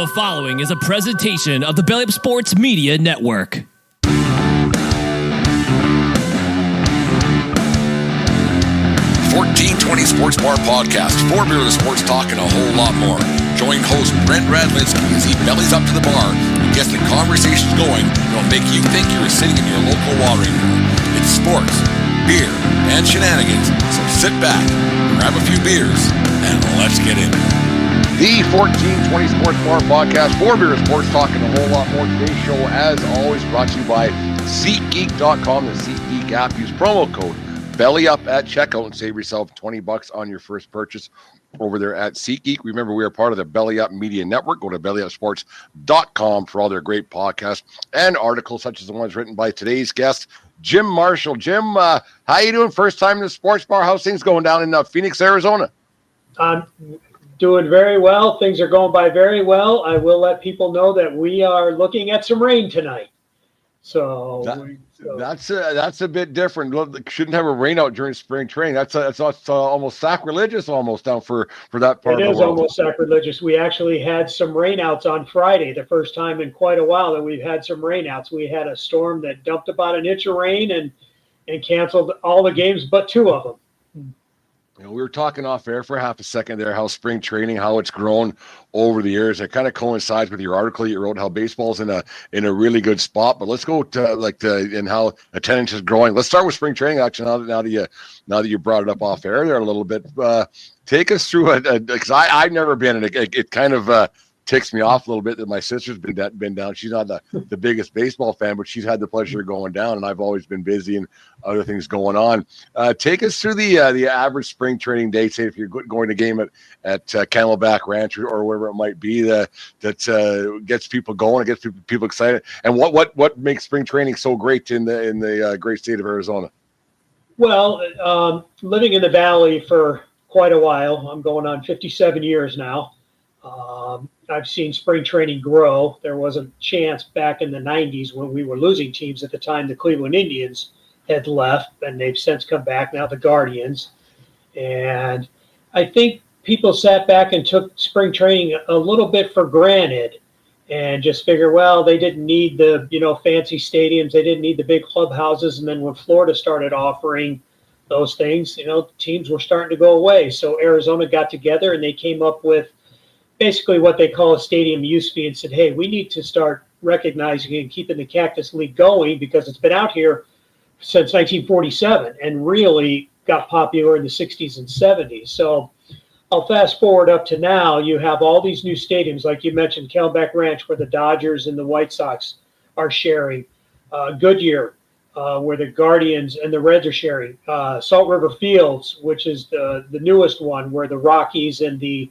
The following is a presentation of the Belly Up Sports Media Network. 1420 Sports Bar Podcast, 4 beer with sports talk and a whole lot more. Join host Brent Radlinsky as he bellies up to the bar and gets the conversations going that'll make you think you're sitting in your local watering room. It's sports, beer, and shenanigans, so sit back, grab a few beers, and let's get in. The 1420 Sports Bar Podcast, 4 beer with sports talk and a whole lot more. Today's show, as always, brought to you by SeatGeek.com, the SeatGeek app. Use promo code Belly Up at checkout and save yourself $20 on your first purchase over there at SeatGeek. Remember, we are part of the Belly Up Media Network. Go to bellyupsports.com for all their great podcasts and articles such as the ones written by today's guest, Jim Marshall. Jim, how you doing? First time in the sports bar. How's things going down in Phoenix, Arizona? I'm doing very well. Things are going by very well. I will let people know that we are looking at some rain tonight. That's a bit different. Shouldn't have a rain out during spring training. That's almost sacrilegious almost down for that part of the world. It is almost sacrilegious. We actually had some rainouts on Friday, the first time in quite a while that we've had some rainouts. We had a storm that dumped about an inch of rain and canceled all the games but 2 of them. You know, we were talking off air for half a second there, how spring training, how it's grown over the years. It kind of coincides with your article you wrote, how baseball's in a really good spot. But let's go to and how attendance is growing. Let's start with spring training. Actually, now that you brought it up off air there a little bit, take us through because I've never been, and it kind of ticks me off a little bit that my sister's been down. She's not the biggest baseball fan, but she's had the pleasure of going down, and I've always been busy and other things going on. Take us through the average spring training day. Say if you're going to game at Camelback Ranch or wherever it might be, that gets people going, it gets people excited. And what makes spring training so great in the great state of Arizona? Well, living in the Valley for quite a while, I'm going on 57 years now. I've seen spring training grow. There was a chance back in the 90s when we were losing teams. At the time, the Cleveland Indians had left, and they've since come back, now the Guardians. And I think people sat back and took spring training a little bit for granted and just figured, well, they didn't need the fancy stadiums. They didn't need the big clubhouses. And then when Florida started offering those things, teams were starting to go away. So Arizona got together, and they came up with basically what they call a stadium use fee and said, hey, we need to start recognizing and keeping the Cactus League going because it's been out here since 1947 and really got popular in the 60s and 70s. So I'll fast forward up to now. You have all these new stadiums, like you mentioned, Camelback Ranch, where the Dodgers and the White Sox are sharing, Goodyear, where the Guardians and the Reds are sharing, Salt River Fields, which is the newest one, where the Rockies and the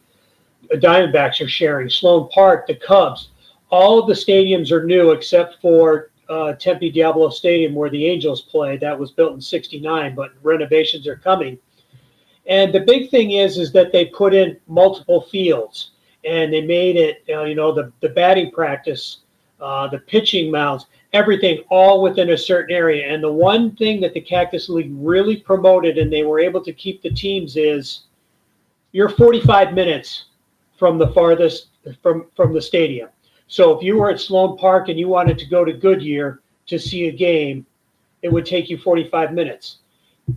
Diamondbacks are sharing, Sloan Park, the Cubs. All of the stadiums are new except for Tempe Diablo Stadium where the Angels play. That was built in '69, but renovations are coming. And the big thing is that they put in multiple fields, and they made it, the batting practice, the pitching mounds, everything all within a certain area. And the one thing that the Cactus League really promoted, and they were able to keep the teams, is you're 45 minutes from the farthest from the stadium. So if you were at Sloan Park and you wanted to go to Goodyear to see a game, it would take you 45 minutes.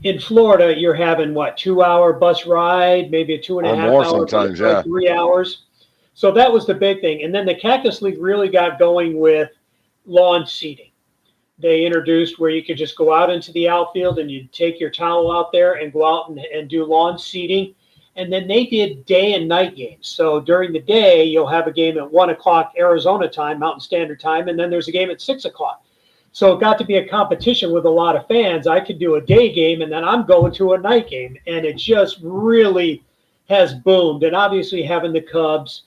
In Florida, you're having 2-hour bus ride, maybe a 2.5 hour, sometimes, yeah, 3 hours. So that was the big thing. And then the Cactus League really got going with lawn seating. They introduced where you could just go out into the outfield and you'd take your towel out there and go out and do lawn seating. And then they did day and night games. So during the day, you'll have a game at 1 o'clock Arizona time, Mountain Standard Time, and then there's a game at 6 o'clock. So it got to be a competition with a lot of fans. I could do a day game, and then I'm going to a night game. And it just really has boomed. And obviously having the Cubs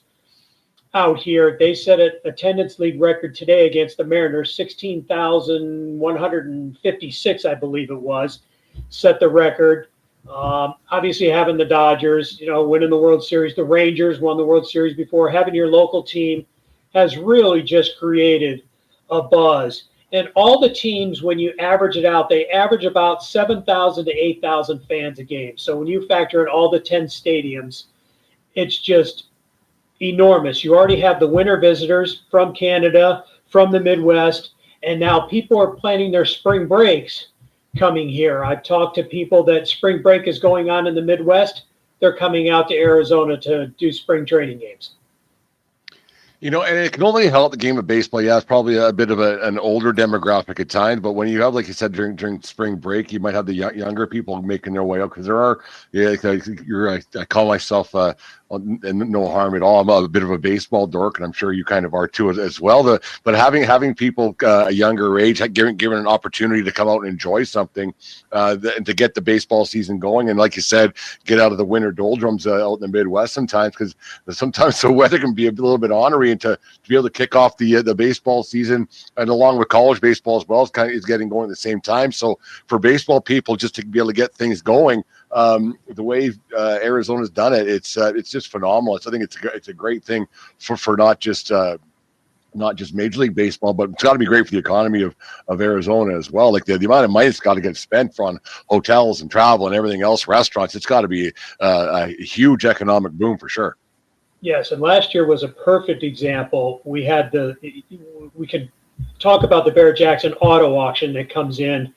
out here, they set an attendance league record today against the Mariners, 16,156, I believe it was, set the record. Obviously having the Dodgers, winning the World Series, the Rangers won the World Series before, having your local team has really just created a buzz. And all the teams, when you average it out, they average about 7,000 to 8,000 fans a game. So when you factor in all the 10 stadiums, it's just enormous. You already have the winter visitors from Canada, from the Midwest, and now people are planning their spring breaks coming here. I've talked to people that spring break is going on in the Midwest. They're coming out to Arizona to do spring training games. And it can only help the game of baseball. Yeah, it's probably a bit of an older demographic at times, but when you have, like you said, during spring break, you might have the younger people making their way out, because there are, I call myself, and no harm at all, I'm a bit of a baseball dork, and I'm sure you kind of are too as well. But having people a younger age, given an opportunity to come out and enjoy something, and to get the baseball season going, and like you said, get out of the winter doldrums out in the Midwest sometimes, because sometimes the weather can be a little bit ornery, and to be able to kick off the baseball season, and along with college baseball as well, is getting going at the same time. So for baseball people, just to be able to get things going, the way Arizona's done it, it's just phenomenal. I think it's a great thing for not just Major League Baseball, but it's got to be great for the economy of Arizona as well. Like the amount of money that's got to get spent on hotels and travel and everything else, restaurants, it's got to be a huge economic boom for sure. Yes, and last year was a perfect example. We could talk about the Barrett-Jackson auto auction that comes in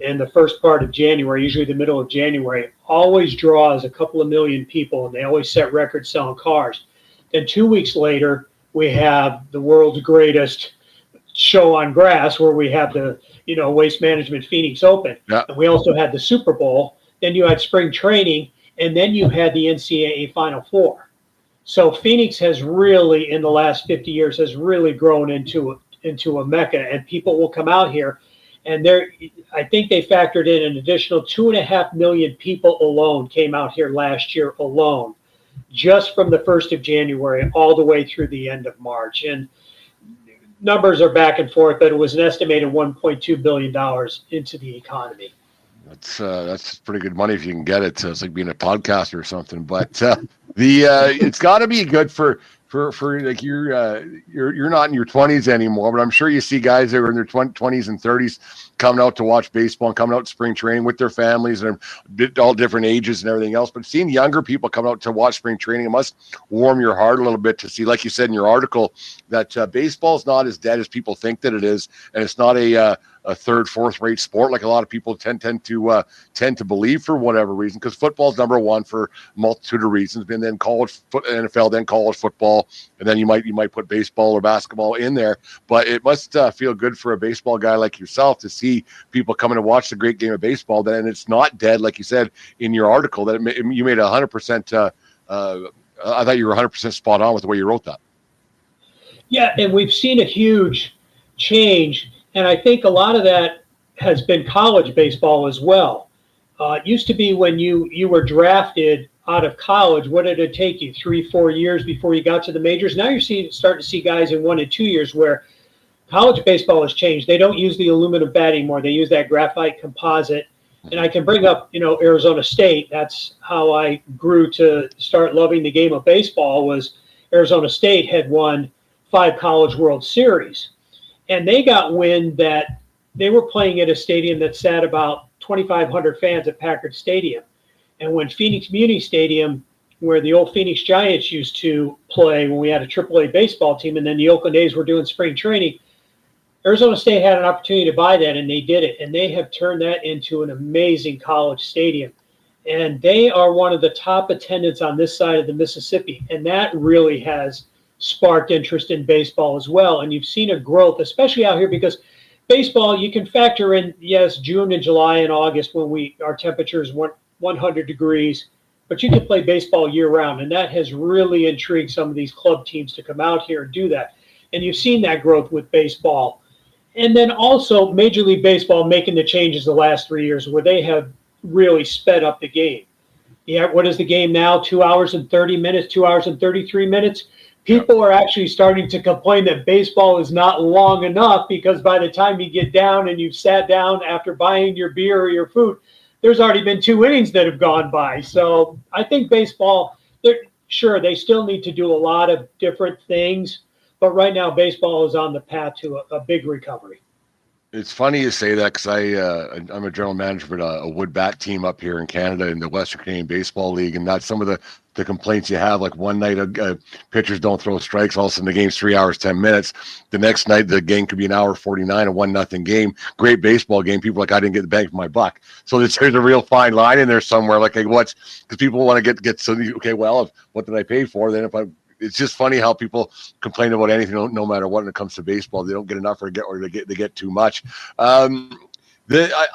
the first part of January, usually the middle of January. Always draws a couple of million people, and they always set records selling cars. Then 2 weeks later, we have the world's greatest show on grass, where we have the Waste Management Phoenix Open. Yeah. And we also had the Super Bowl. Then you had spring training, and then you had the NCAA Final Four. So Phoenix has really, in the last 50 years, has really grown into a mecca, and people will come out here. And I think they factored in an additional 2.5 million people alone came out here last year alone, just from the 1st of January all the way through the end of March. And numbers are back and forth, but it was an estimated $1.2 billion into the economy. That's pretty good money if you can get it. So it's like being a podcaster or something. But it's got to be good for like you're not in your 20s anymore, but I'm sure you see guys that are in their 20s and 30s coming out to watch baseball and coming out to spring training with their families, and all different ages and everything else. But seeing younger people come out to watch spring training, it must warm your heart a little bit to see, like you said in your article, that baseball is not as dead as people think that it is, and it's not a third, fourth rate sport like a lot of people tend to believe for whatever reason, because football's number one for a multitude of reasons, and then NFL, then college football, and then you might put baseball or basketball in there. But it must feel good for a baseball guy like yourself to see people coming to watch the great game of baseball. Then it's not dead, like you said in your article, that you made 100%. I thought you were 100% spot on with the way you wrote that. Yeah, and we've seen a huge change. And I think a lot of that has been college baseball as well. It used to be when you were drafted out of college, what did it take you, 3-4 years before you got to the majors? Now you're starting to see guys in 1 and 2 years where college baseball has changed. They don't use the aluminum bat anymore. They use that graphite composite. And I can bring up, Arizona State. That's how I grew to start loving the game of baseball. Was Arizona State had won 5 College World Series. And they got wind that they were playing at a stadium that sat about 2,500 fans at Packard Stadium. And when Phoenix Muni Stadium, where the old Phoenix Giants used to play when we had a AAA baseball team, and then the Oakland A's were doing spring training, Arizona State had an opportunity to buy that, and they did it. And they have turned that into an amazing college stadium. And they are one of the top attendants on this side of the Mississippi. And that really has sparked interest in baseball as well. And you've seen a growth, especially out here, because baseball, you can factor in, yes, June and July and August when our temperatures went 100 degrees, but you can play baseball year round. And that has really intrigued some of these club teams to come out here and do that. And you've seen that growth with baseball. And then also Major League Baseball making the changes the last 3 years where they have really sped up the game. Yeah, what is the game now? 2 hours and 30 minutes, 2 hours and 33 minutes. People are actually starting to complain that baseball is not long enough, because by the time you get down and you've sat down after buying your beer or your food, there's already been 2 innings that have gone by. So I think baseball, sure, they still need to do a lot of different things, but right now baseball is on the path to a big recovery. It's funny you say that because I'm a general manager for a wood bat team up here in Canada in the Western Canadian Baseball League, and that's some of the complaints you have. Like one night, pitchers don't throw strikes. All of a sudden, the game's 3 hours 10 minutes. The next night, the game could be an hour 49, a 1-0 game. Great baseball game. People are like, I didn't get the bang for my buck. So there's a real fine line in there somewhere. Like, hey, because people want to get so okay. Well, what did I pay for? Then it's just funny how people complain about anything, no matter what. When it comes to baseball, they don't get enough, or they get too much. I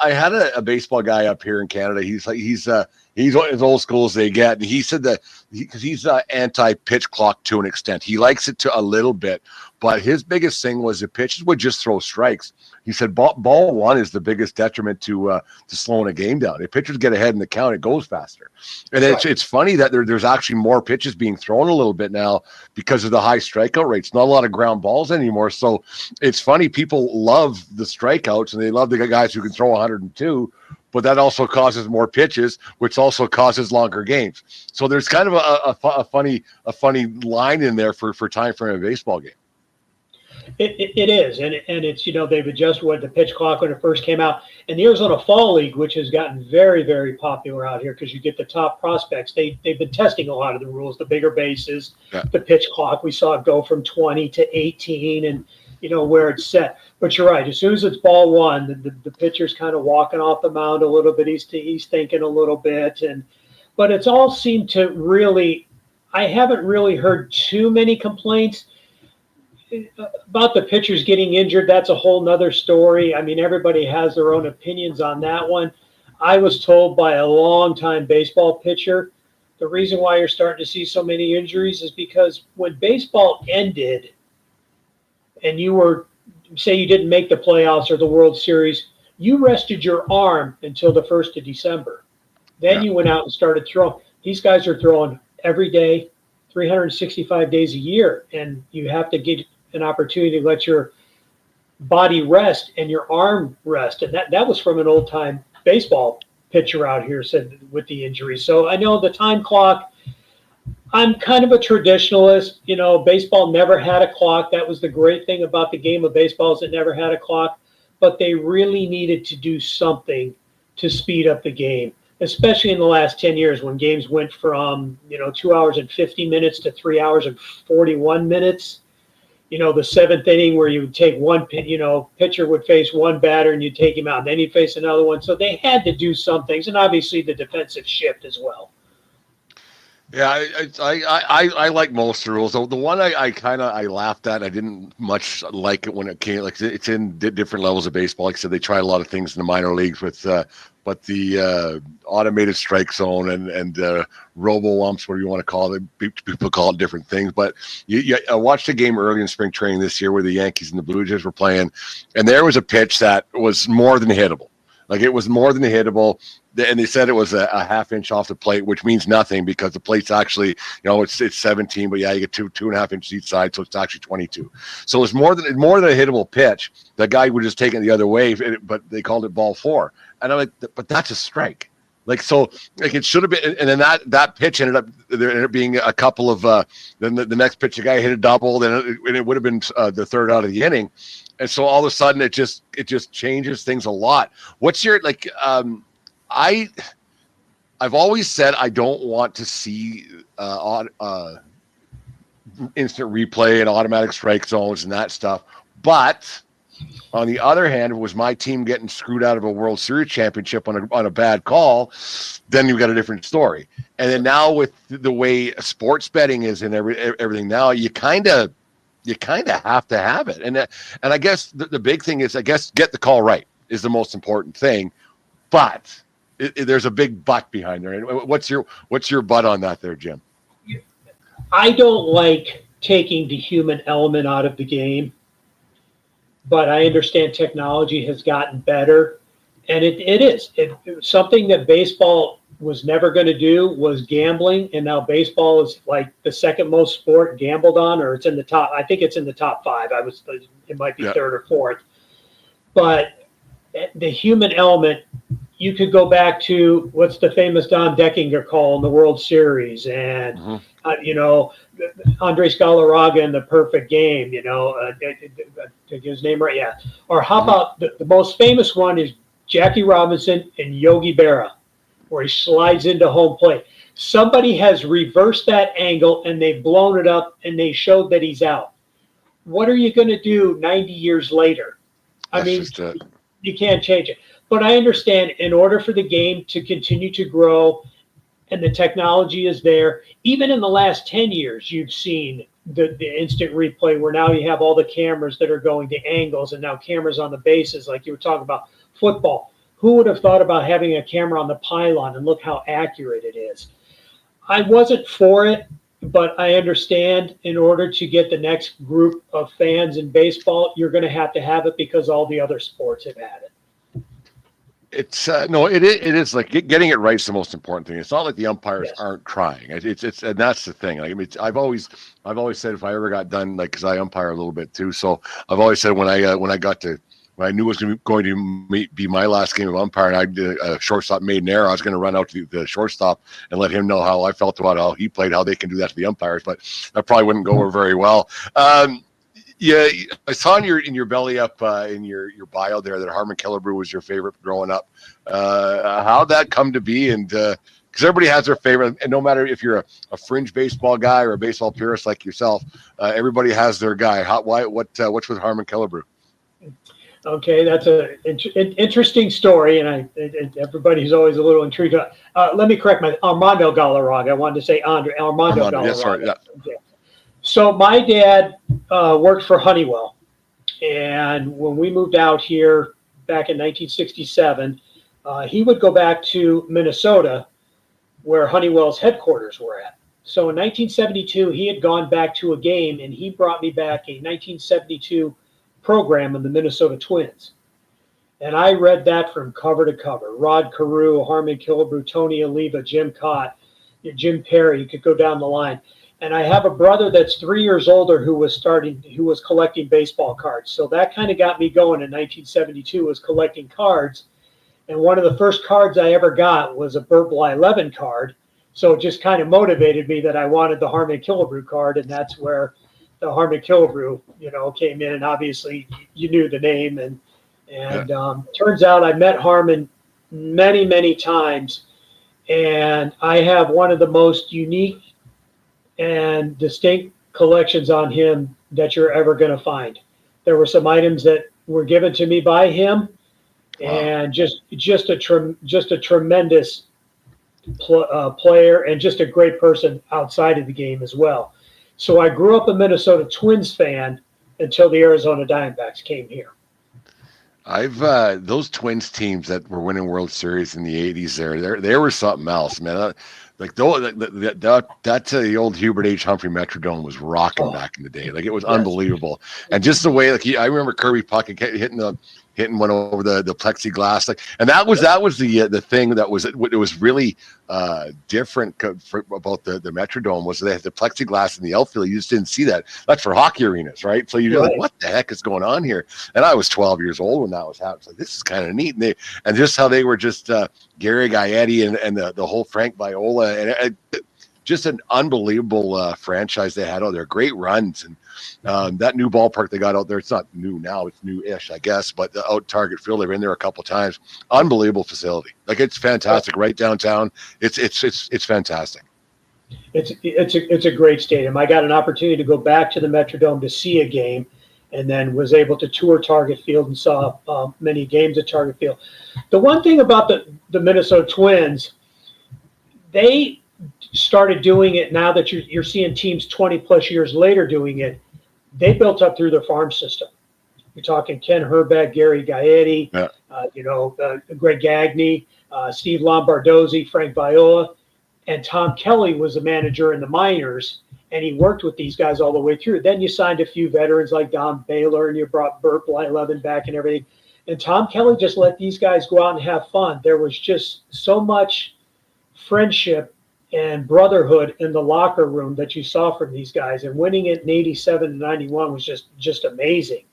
had a baseball guy up here in Canada. He's as old school as they get, and he said that because he's anti-pitch clock to an extent. He likes it to a little bit, but his biggest thing was the pitchers would just throw strikes. He said ball one is the biggest detriment to slowing a game down. If pitchers get ahead in the count, it goes faster. And it's funny that there's actually more pitches being thrown a little bit now because of the high strikeout rates. Not a lot of ground balls anymore. So it's funny. People love the strikeouts and they love the guys who can throw 102, but that also causes more pitches, which also causes longer games. So there's kind of a funny line in there for time frame of a baseball game. It is, and it's, they've adjusted what the pitch clock when it first came out. And the Arizona Fall League, which has gotten very, very popular out here because you get the top prospects, they've been testing a lot of the rules, the bigger bases, the pitch clock. We saw it go from 20 to 18 and, where it's set. But you're right. As soon as it's ball one, the pitcher's kind of walking off the mound a little bit. He's thinking a little bit. But it's all seemed to really – I haven't really heard too many complaints about the pitchers getting injured. That's a whole nother story. I mean, everybody has their own opinions on that one. I was told by a longtime baseball pitcher, the reason why you're starting to see so many injuries is because when baseball ended and you were, say you didn't make the playoffs or the World Series, you rested your arm until the 1st of December. Then you went out and started throwing. These guys are throwing every day, 365 days a year, and you have to get an opportunity to let your body rest and your arm rest. And that was from an old-time baseball pitcher out here said with the injury. So I know the time clock, I'm kind of a traditionalist. Baseball never had a clock. That was the great thing about the game of baseball is it never had a clock. But they really needed to do something to speed up the game, especially in the last 10 years when games went from, 2 hours and 50 minutes to 3 hours and 41 minutes. The seventh inning where you would take one, pitcher would face one batter and you'd take him out. Then he'd face another one. So they had to do some things, and obviously the defensive shift as well. Yeah, I like most of the rules. The one I laughed at, I didn't much like it when it came. Like it's in different levels of baseball. Like I said, they try a lot of things in the minor leagues with, but the automated strike zone and robo umps, whatever you want to call it. People call it different things. But I watched a game early in spring training this year where the Yankees and the Blue Jays were playing, and there was a pitch that was more than hittable. Like it was more than hittable. And they said it was a half inch off the plate, which means nothing because the plate's actually, it's 17, but you get 2.5 inches each side, so it's actually 22. So it's more than a hittable pitch. The guy would just take it the other way, but they called it ball 4. And I'm like, but that's a strike. Like, so like it should have been, and then that pitch ended up being a couple of then the next pitch, the guy hit a double, then it would have been the third out of the inning. And so all of a sudden it just changes things a lot. What's your I've always said I don't want to see instant replay and automatic strike zones and that stuff. But on the other hand, if it was my team getting screwed out of a World Series championship on a bad call, then you've got a different story. And then now with the way sports betting is and everything now, you kind of have to have it. And I guess the big thing is, I guess, get the call right is the most important thing. But there's a big but behind there. What's your but on that there, Jim? I don't like taking the human element out of the game, but I understand technology has gotten better, and it is something that baseball was never going to do was gambling, and now baseball is like the second most sport gambled on, or it's in the top. I think it's in the top 5. It might be third or fourth, but the human element. you could go back to what's the famous Don Deckinger call in the World Series, and Andres Galarraga in the perfect game. Did I get his name right? Yeah. Or how about the most famous one is Jackie Robinson and Yogi Berra, where he slides into home plate. Somebody has reversed that angle and they've blown it up and they showed that he's out. What are you going to do 90 years later? You can't change it. But I understand in order for the game to continue to grow and the technology is there, even in the last 10 years, you've seen the instant replay where now you have all the cameras that are going to angles and now cameras on the bases, like you were talking about football. Who would have thought about having a camera on the pylon, and look how accurate it is? I wasn't for it, but I understand in order to get the next group of fans in baseball, you're going to have it because all the other sports have had it. It's it is like getting it right is the most important thing. It's not like the umpires aren't trying. It's and that's the thing. Like, I mean, I've always said if I ever got done, like, because I umpire a little bit too, so I've always said when I knew it was going to be my last game of umpire, and I did a shortstop made an error, I was going to run out to the shortstop and let him know how I felt about how he played, how they can do that to the umpires, but that probably wouldn't go over very well. Yeah, I saw in your belly up in your bio there that Harmon Killebrew was your favorite growing up. How'd that come to be? And because everybody has their favorite, and no matter if you're a fringe baseball guy or a baseball purist like yourself, everybody has their guy. What's with Harmon Killebrew? Okay, that's an interesting story, and everybody's always a little intrigued. Let me correct Armando Galarraga. I wanted to say Armando Galarraga. Yes, sorry, yeah. Okay. So my dad worked for Honeywell, and when we moved out here back in 1967, he would go back to Minnesota, where Honeywell's headquarters were at. So in 1972, he had gone back to a game, and he brought me back a 1972 program of the Minnesota Twins. And I read that from cover to cover. Rod Carew, Harmon Killebrew, Tony Oliva, Jim Cott, Jim Perry, you could go down the line. And I have a brother that's 3 years older who was collecting baseball cards. So that kind of got me going in 1972, was collecting cards. And one of the first cards I ever got was a Burt Bly-Levin card. So it just kind of motivated me that I wanted the Harmon Killebrew card, and that's where the Harmon Killebrew, came in. And obviously you knew the name. And turns out I met Harmon many, many times. And I have one of the most unique and distinct collections on him that you're ever going to find. There were some items that were given to me by him, and just a tremendous player, and just a great person outside of the game as well. So I grew up a Minnesota Twins fan until the Arizona Diamondbacks came here. Those Twins teams that were winning World Series in the 80s, there was something else, man. Like the old Hubert H. Humphrey Metrodome was rocking back in the day. Like, it was unbelievable. And just the way, I remember Kirby Puckett hitting one over the plexiglass, and that was the thing that was really different about the Metrodome, was they had the plexiglass in the outfield. You just didn't see that. That's for hockey arenas, right? So you're like, what the heck is going on here? And I was 12 years old when that was happening. It's like, this is kind of neat. And just how they were just Gary Gaetti and the whole Frank Viola, and just an unbelievable franchise they had out there. Great runs. And that new ballpark they got out there, it's not new now, it's new-ish, I guess, but the out Target Field, they've been there a couple times. Unbelievable facility. Like, it's fantastic, right downtown. It's fantastic. It's a great stadium. I got an opportunity to go back to the Metrodome to see a game, and then was able to tour Target Field and saw many games at Target Field. The one thing about the Minnesota Twins, they started doing it now that you're seeing teams 20 plus years later doing it. They built up through their farm system. You're talking Ken Herbeck, Gary Gaetti, Greg Gagne, Steve Lombardozzi, Frank Viola, and Tom Kelly was the manager in the minors, and he worked with these guys all the way through. Then you signed a few veterans like Don Baylor, and you brought Burt Bly-Levin back and everything. And Tom Kelly just let these guys go out and have fun. There was just so much friendship and brotherhood in the locker room that you saw from these guys, and winning it in 87 and 91 was just amazing.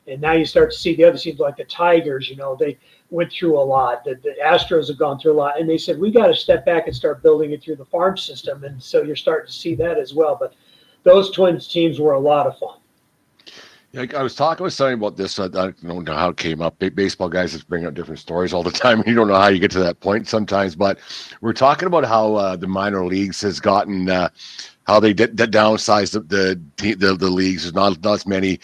And now you start to see the other teams like the Tigers, they went through a lot. The Astros have gone through a lot. And they said, we got to step back and start building it through the farm system. And so you're starting to see that as well. But those Twins teams were a lot of fun. Yeah, I was talking about this. I don't know how it came up. Baseball guys just bring up different stories all the time. You don't know how you get to that point sometimes. But we're talking about how the minor leagues has gotten how they downsized the leagues. There's not as many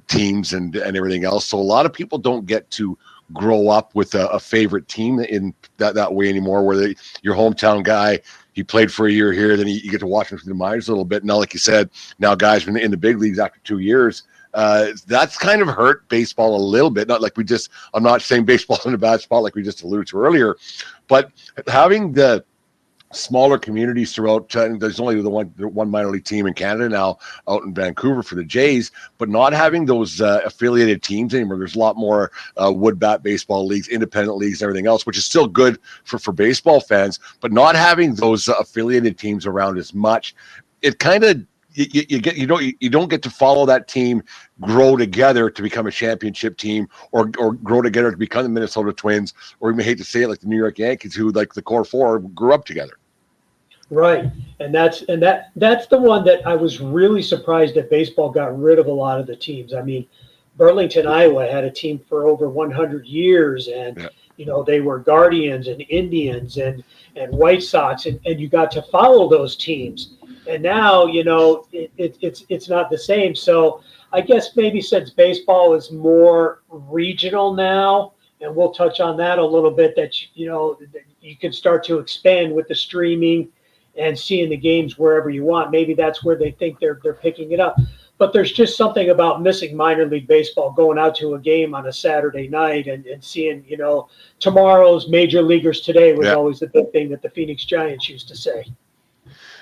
teams and everything else. So a lot of people don't get to grow up with a favorite team in that way anymore. Where your hometown guy, he played for a year here, then you get to watch him through the minors a little bit. Now, like you said, now guys in the big leagues after 2 years. That's kind of hurt baseball a little bit. Not like I'm not saying baseball's in a bad spot like we just alluded to earlier, but having the smaller communities throughout, there's only the one minor league team in Canada now out in Vancouver for the Jays, but not having those affiliated teams anymore. There's a lot more wood bat baseball leagues, independent leagues, and everything else, which is still good for baseball fans, but not having those affiliated teams around as much, it kind of you don't get to follow that team grow together to become a championship team or grow together to become the Minnesota Twins, or you may hate to say it, like the New York Yankees, who like the core four grew up together. Right. And that's the one that I was really surprised that baseball got rid of a lot of the teams. I mean, Burlington, Iowa had a team for over 100 years, and they were Guardians and Indians and White Sox, and you got to follow those teams. And now, it's not the same. So I guess maybe since baseball is more regional now, and we'll touch on that a little bit, that, you can start to expand with the streaming and seeing the games wherever you want. Maybe that's where they think they're picking it up. But there's just something about missing minor league baseball, going out to a game on a Saturday night and seeing, tomorrow's major leaguers today was always the big thing that the Phoenix Giants used to say.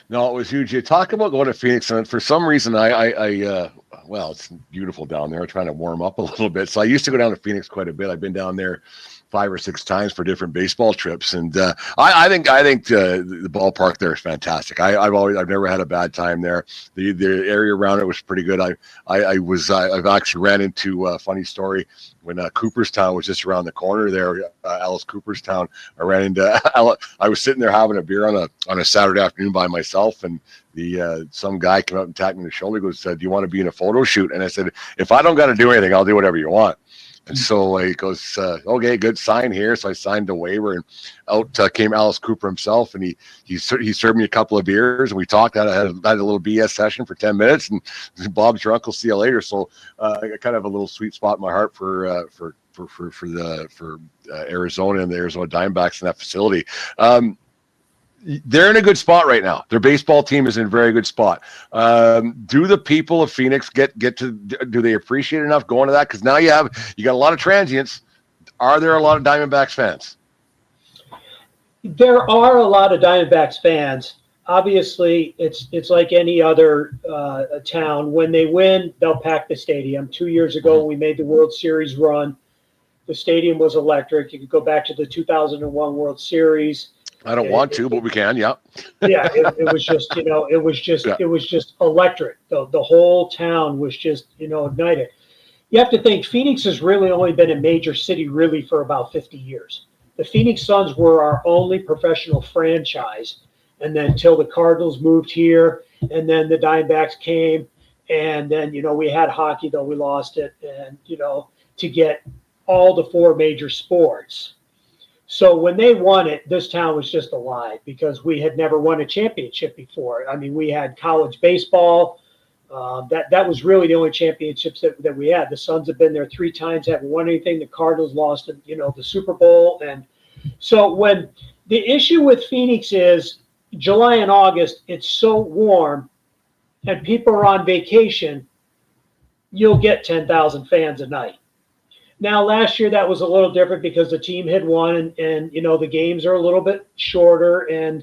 No, it was huge. You talk about going to Phoenix, and for some reason, well, it's beautiful down there. I'm trying to warm up a little bit. So I used to go down to Phoenix quite a bit. I've been down there 5 or 6 times for different baseball trips, and I think the ballpark there is fantastic. I've never had a bad time there. The area around it was pretty good. I've actually ran into a funny story when Cooperstown was just around the corner there, Alice Cooperstown. I ran into I was sitting there having a beer on a Saturday afternoon by myself, and some guy came up and tapped me on the shoulder. He goes, "Do you want to be in a photo shoot?" And I said, "If I don't got to do anything, I'll do whatever you want." And so he goes, "Okay, good, sign here." So I signed the waiver, and out came Alice Cooper himself, and he served me a couple of beers, and we talked. I had a little BS session for 10 minutes, and Bob's your uncle. See you later. So I kind of have a little sweet spot in my heart for Arizona and the Arizona Diamondbacks in that facility. They're in a good spot right now. Their baseball team is in a very good spot. Do the people of Phoenix get to? Do they appreciate enough going to that? Because now you got a lot of transients. Are there a lot of Diamondbacks fans? There are a lot of Diamondbacks fans. Obviously, it's like any other town. When they win, they'll pack the stadium. 2 years ago, when we made the World Series run, the stadium was electric. You could go back to the 2001 World Series. I don't want to, but we can. Yeah. Yeah. It was just, it was just electric. The whole town was just, ignited. You have to think Phoenix has really only been a major city really for about 50 years. The Phoenix Suns were our only professional franchise. And then until the Cardinals moved here, and then the Diamondbacks came, and then, we had hockey, though we lost it, and, to get all the 4 major sports. So when they won it, this town was just alive because we had never won a championship before. I mean, we had college baseball. That was really the only championships that we had. The Suns have been there 3 times, haven't won anything. The Cardinals lost, the Super Bowl. And so when the issue with Phoenix is July and August, it's so warm and people are on vacation, you'll get 10,000 fans a night. Now, last year, that was a little different because the team had won and the games are a little bit shorter and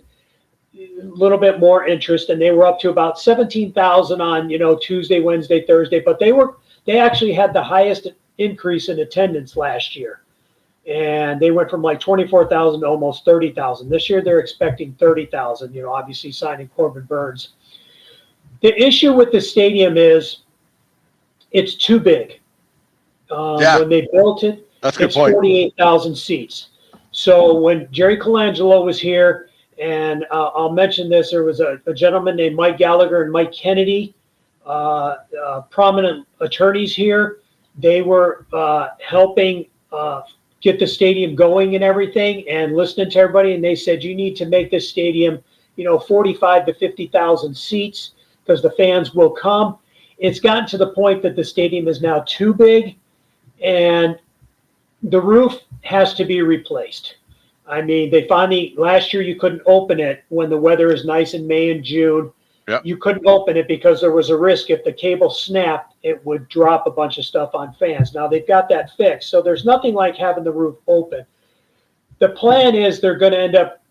a little bit more interest. And they were up to about 17,000 on, Tuesday, Wednesday, Thursday. But they actually had the highest increase in attendance last year. And they went from like 24,000 to almost 30,000. This year, they're expecting 30,000, obviously signing Corbin Burns. The issue with the stadium is it's too big. When they built it, that's a good it's point. 48,000 seats. So when Jerry Colangelo was here, and I'll mention this, there was a gentleman named Mike Gallagher and Mike Kennedy, prominent attorneys here. They were helping get the stadium going and everything, and listening to everybody. And they said, you need to make this stadium, 45 to 50,000 seats, because the fans will come. It's gotten to the point that the stadium is now too big, and the roof has to be replaced. I mean, they finally, last year you couldn't open it when the weather is nice in May and June. Yep. You couldn't open it because there was a risk if the cable snapped, it would drop a bunch of stuff on fans. Now they've got that fixed. So there's nothing like having the roof open. The plan is they're going to end up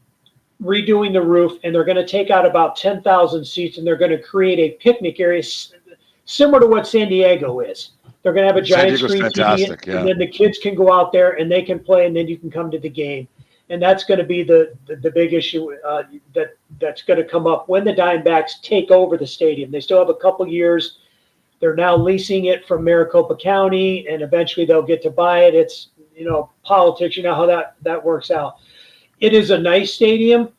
redoing the roof, and they're going to take out about 10,000 seats, and they're going to create a picnic area similar to what San Diego is. They're going to have a giant screen TV, and then the kids can go out there and they can play, and then you can come to the game. And that's going to be the big issue that's going to come up when the Diamondbacks take over the stadium. They still have a couple years. They're now leasing it from Maricopa County, and eventually they'll get to buy it. It's, politics, how that works out. It is a nice stadium.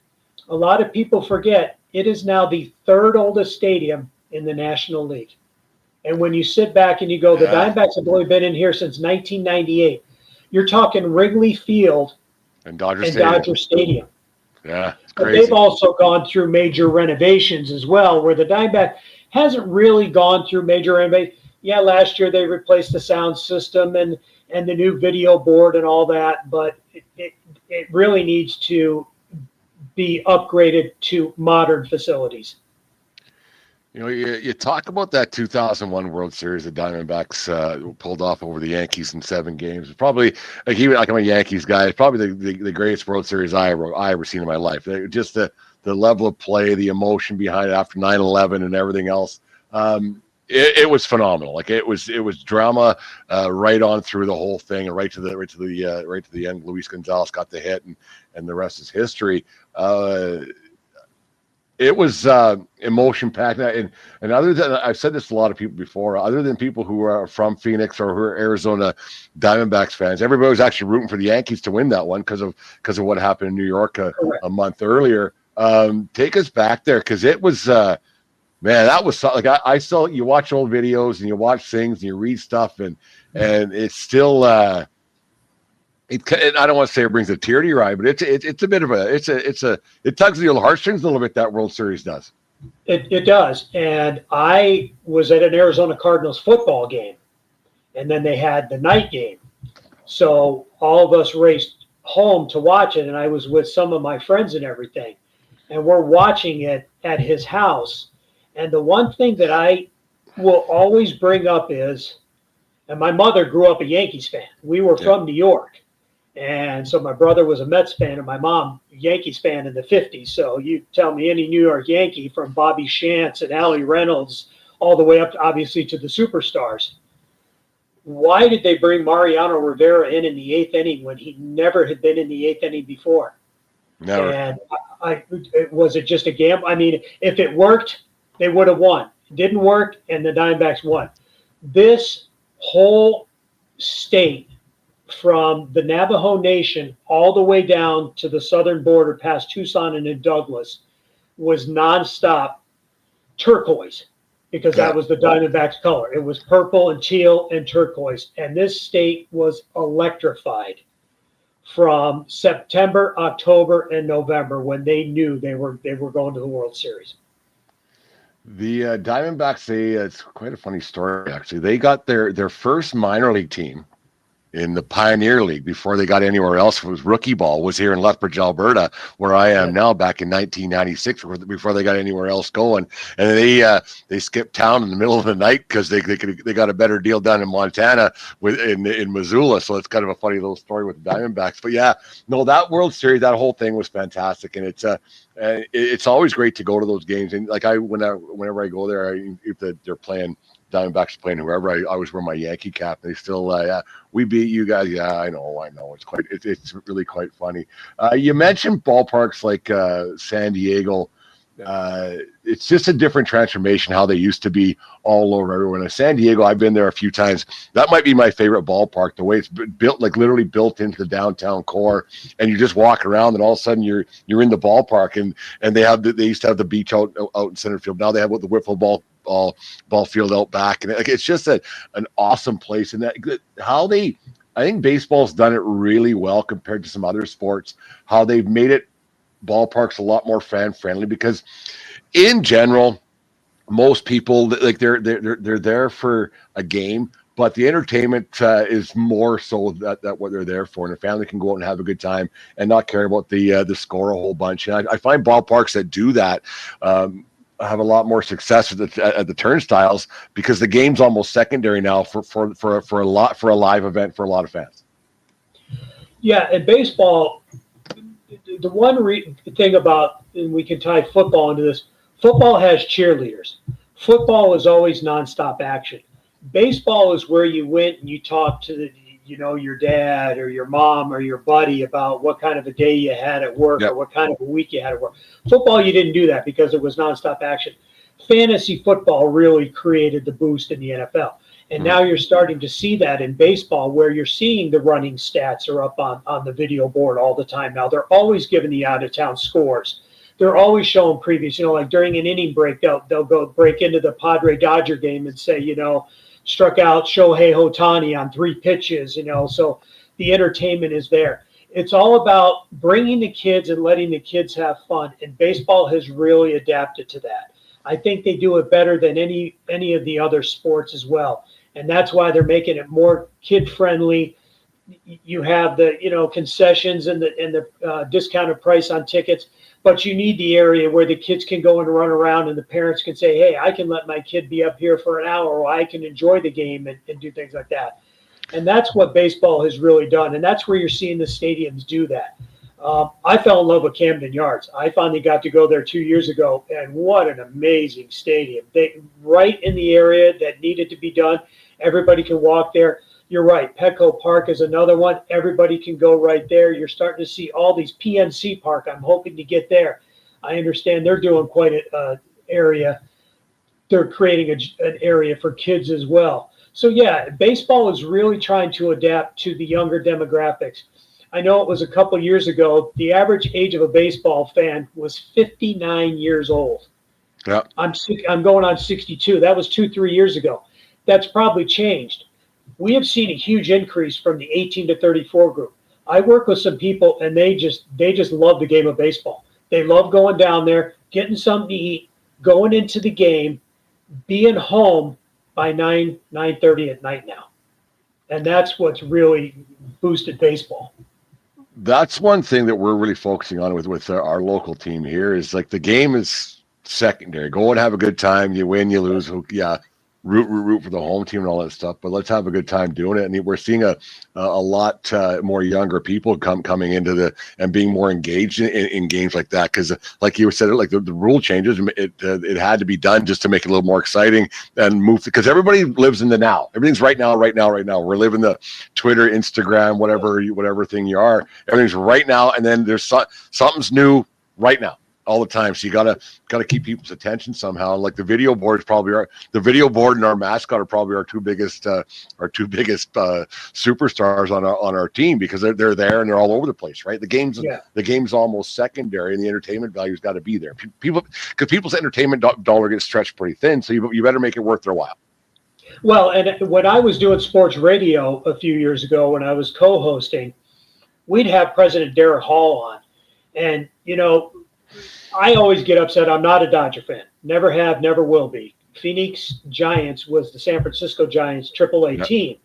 A lot of people forget it is now the third oldest stadium in the National League. And when you sit back and you go, the Diamondbacks have only been in here since 1998. You're talking Wrigley Field and Dodger Stadium. Yeah, it's but crazy. They've also gone through major renovations as well, where the Diamondback hasn't really gone through major renovations. Yeah, last year they replaced the sound system and the new video board and all that, but it really needs to be upgraded to modern facilities. You talk about that 2001 World Series the Diamondbacks pulled off over the Yankees in 7 games. Probably, I'm a Yankees guy. It's probably the greatest World Series I ever seen in my life. Just the level of play, the emotion behind it after 9/11 and everything else. It was phenomenal. Like it was drama right on through the whole thing, and right to the end. Luis Gonzalez got the hit, and the rest is history. It was emotion packed, and other than, I've said this to a lot of people before, other than people who are from Phoenix or who are Arizona Diamondbacks fans, everybody was actually rooting for the Yankees to win that one because of what happened in New York a month earlier. Take us back there, because it was man, that was like I still, you watch old videos and you watch things and you read stuff, and it's still. I don't want to say it brings a tear to your eye, but it's a bit of it tugs at your heartstrings a little bit. That World Series does. It does. And I was at an Arizona Cardinals football game, and then they had the night game. So all of us raced home to watch it, and I was with some of my friends and everything, and we're watching it at his house. And the one thing that I will always bring up is, and my mother grew up a Yankees fan. We were from New York. And so my brother was a Mets fan and my mom a Yankees fan in the 50s. So you tell me any New York Yankee, from Bobby Shantz and Allie Reynolds all the way up, obviously, to the superstars. Why did they bring Mariano Rivera in the 8th inning when he never had been in the 8th inning before? Never. And was it just a gamble? I mean, if it worked, they would have won. It didn't work, and the Diamondbacks won. This whole state, from the Navajo Nation all the way down to the southern border past Tucson and in Douglas, was nonstop turquoise, because that was the Diamondbacks color. It was purple and teal and turquoise. And this state was electrified from September, October, and November, when they knew they were going to the World Series. The Diamondbacks, it's quite a funny story, actually. They got their first minor league team in the Pioneer League before they got anywhere else. It was rookie ball, was here in Lethbridge, Alberta, where I am now, back in 1996, before they got anywhere else going. And they skipped town in the middle of the night because they got a better deal done in Montana in Missoula. So it's kind of a funny little story with the Diamondbacks. But yeah, no, that World Series, that whole thing was fantastic, and it's always great to go to those games. And like whenever I go there, if they're playing, Diamondbacks playing whoever, I always wear my Yankee cap. They still, we beat you guys. Yeah, I know. It's really quite funny. You mentioned ballparks like San Diego it's just a different transformation how they used to be all over everywhere. In San Diego, I've been there a few times. That might be my favorite ballpark, the way it's built, like literally built into the downtown core, and you just walk around and all of a sudden you're in the ballpark, and they used to have the beach out in center field. Now they have the wiffle ball field out back, and it's just an awesome place. And I think baseball's done it really well compared to some other sports, how they've made it ballparks a lot more fan friendly, because in general most people, like, they're there for a game, but the entertainment is more so that what they're there for, and a family can go out and have a good time and not care about the score a whole bunch. And I find ballparks that do that have a lot more success at the turnstiles, because the game's almost secondary now for a live event for a lot of fans. Yeah, in baseball, the one thing about, and we can tie football into this, football has cheerleaders. Football is always nonstop action. Baseball is where you went and you talked to your dad or your mom or your buddy about what kind of a day you had at work, or what kind of a week you had at work. Football, you didn't do that because it was nonstop action. Fantasy football really created the boost in the NFL. And now you're starting to see that in baseball, where you're seeing the running stats are up on the video board all the time. Now, they're always giving the out-of-town scores. They're always showing previous, like during an inning break, they'll go break into the Padre-Dodger game and say, struck out Shohei Ohtani on 3 pitches, so the entertainment is there. It's all about bringing the kids and letting the kids have fun, and baseball has really adapted to that. I think they do it better than any of the other sports as well. And that's why they're making it more kid-friendly. You have the concessions and the discounted price on tickets, but you need the area where the kids can go and run around, and the parents can say, hey, I can let my kid be up here for an hour, or I can enjoy the game and do things like that. And that's what baseball has really done, and that's where you're seeing the stadiums do that. I fell in love with Camden Yards. I finally got to go there 2 years ago, and what an amazing stadium. Right in the area that needed to be done. Everybody can walk there. You're right. Petco Park is another one. Everybody can go right there. You're starting to see all these PNC Park. I'm hoping to get there. I understand they're doing quite an area. They're creating an area for kids as well. So, yeah, baseball is really trying to adapt to the younger demographics. I know it was a couple years ago, the average age of a baseball fan was 59 years old. Yeah. I'm going on 62. That was 2-3 years ago. That's probably changed. We have seen a huge increase from the 18 to 34 group. I work with some people, and they just love the game of baseball. They love going down there, getting something to eat, going into the game, being home by 9:30 at night now. And that's what's really boosted baseball. That's one thing that we're really focusing on with our local team here, is like the game is secondary. Go and have a good time. You win, you lose. Yeah. Root for the home team and all that stuff, but let's have a good time doing it. And we're seeing a lot more younger people coming into and being more engaged in games like that, because like you said, like the rule changes, it had to be done just to make it a little more exciting and move, because everybody lives in the now. Everything's right now. We're living the Twitter, Instagram, whatever thing you are. Everything's right now, and then there's something's new right now all the time. So you gotta keep people's attention somehow. Like the video board and our mascot are probably our two biggest superstars on our team, because they're there and they're all over the place, right? The game's almost secondary, and the entertainment value's got to be there. Because people's entertainment dollar gets stretched pretty thin, so you better make it worth their while. Well, and when I was doing sports radio a few years ago, when I was co-hosting, we'd have President Derek Hall on, and I always get upset. I'm not a Dodger fan. Never have, never will be. Phoenix Giants was the San Francisco Giants AAA team,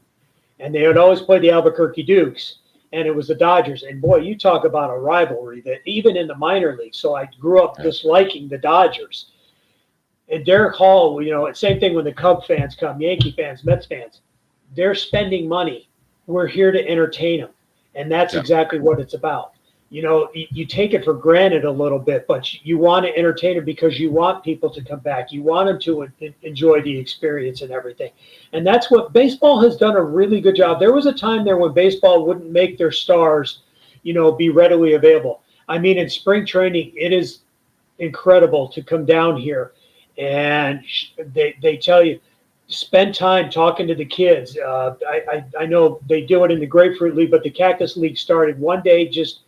and they would always play the Albuquerque Dukes, and it was the Dodgers. And, boy, you talk about a rivalry that even in the minor league. So I grew up disliking the Dodgers. And Derek Hall, same thing when the Cub fans come, Yankee fans, Mets fans. They're spending money. We're here to entertain them, and that's exactly what it's about. You take it for granted a little bit, but you want to entertain them because you want people to come back. You want them to enjoy the experience and everything. And that's what baseball has done a really good job. There was a time there when baseball wouldn't make their stars, be readily available. I mean, in spring training, it is incredible to come down here, and they tell you, spend time talking to the kids. I know they do it in the Grapefruit League, but the Cactus League started one day just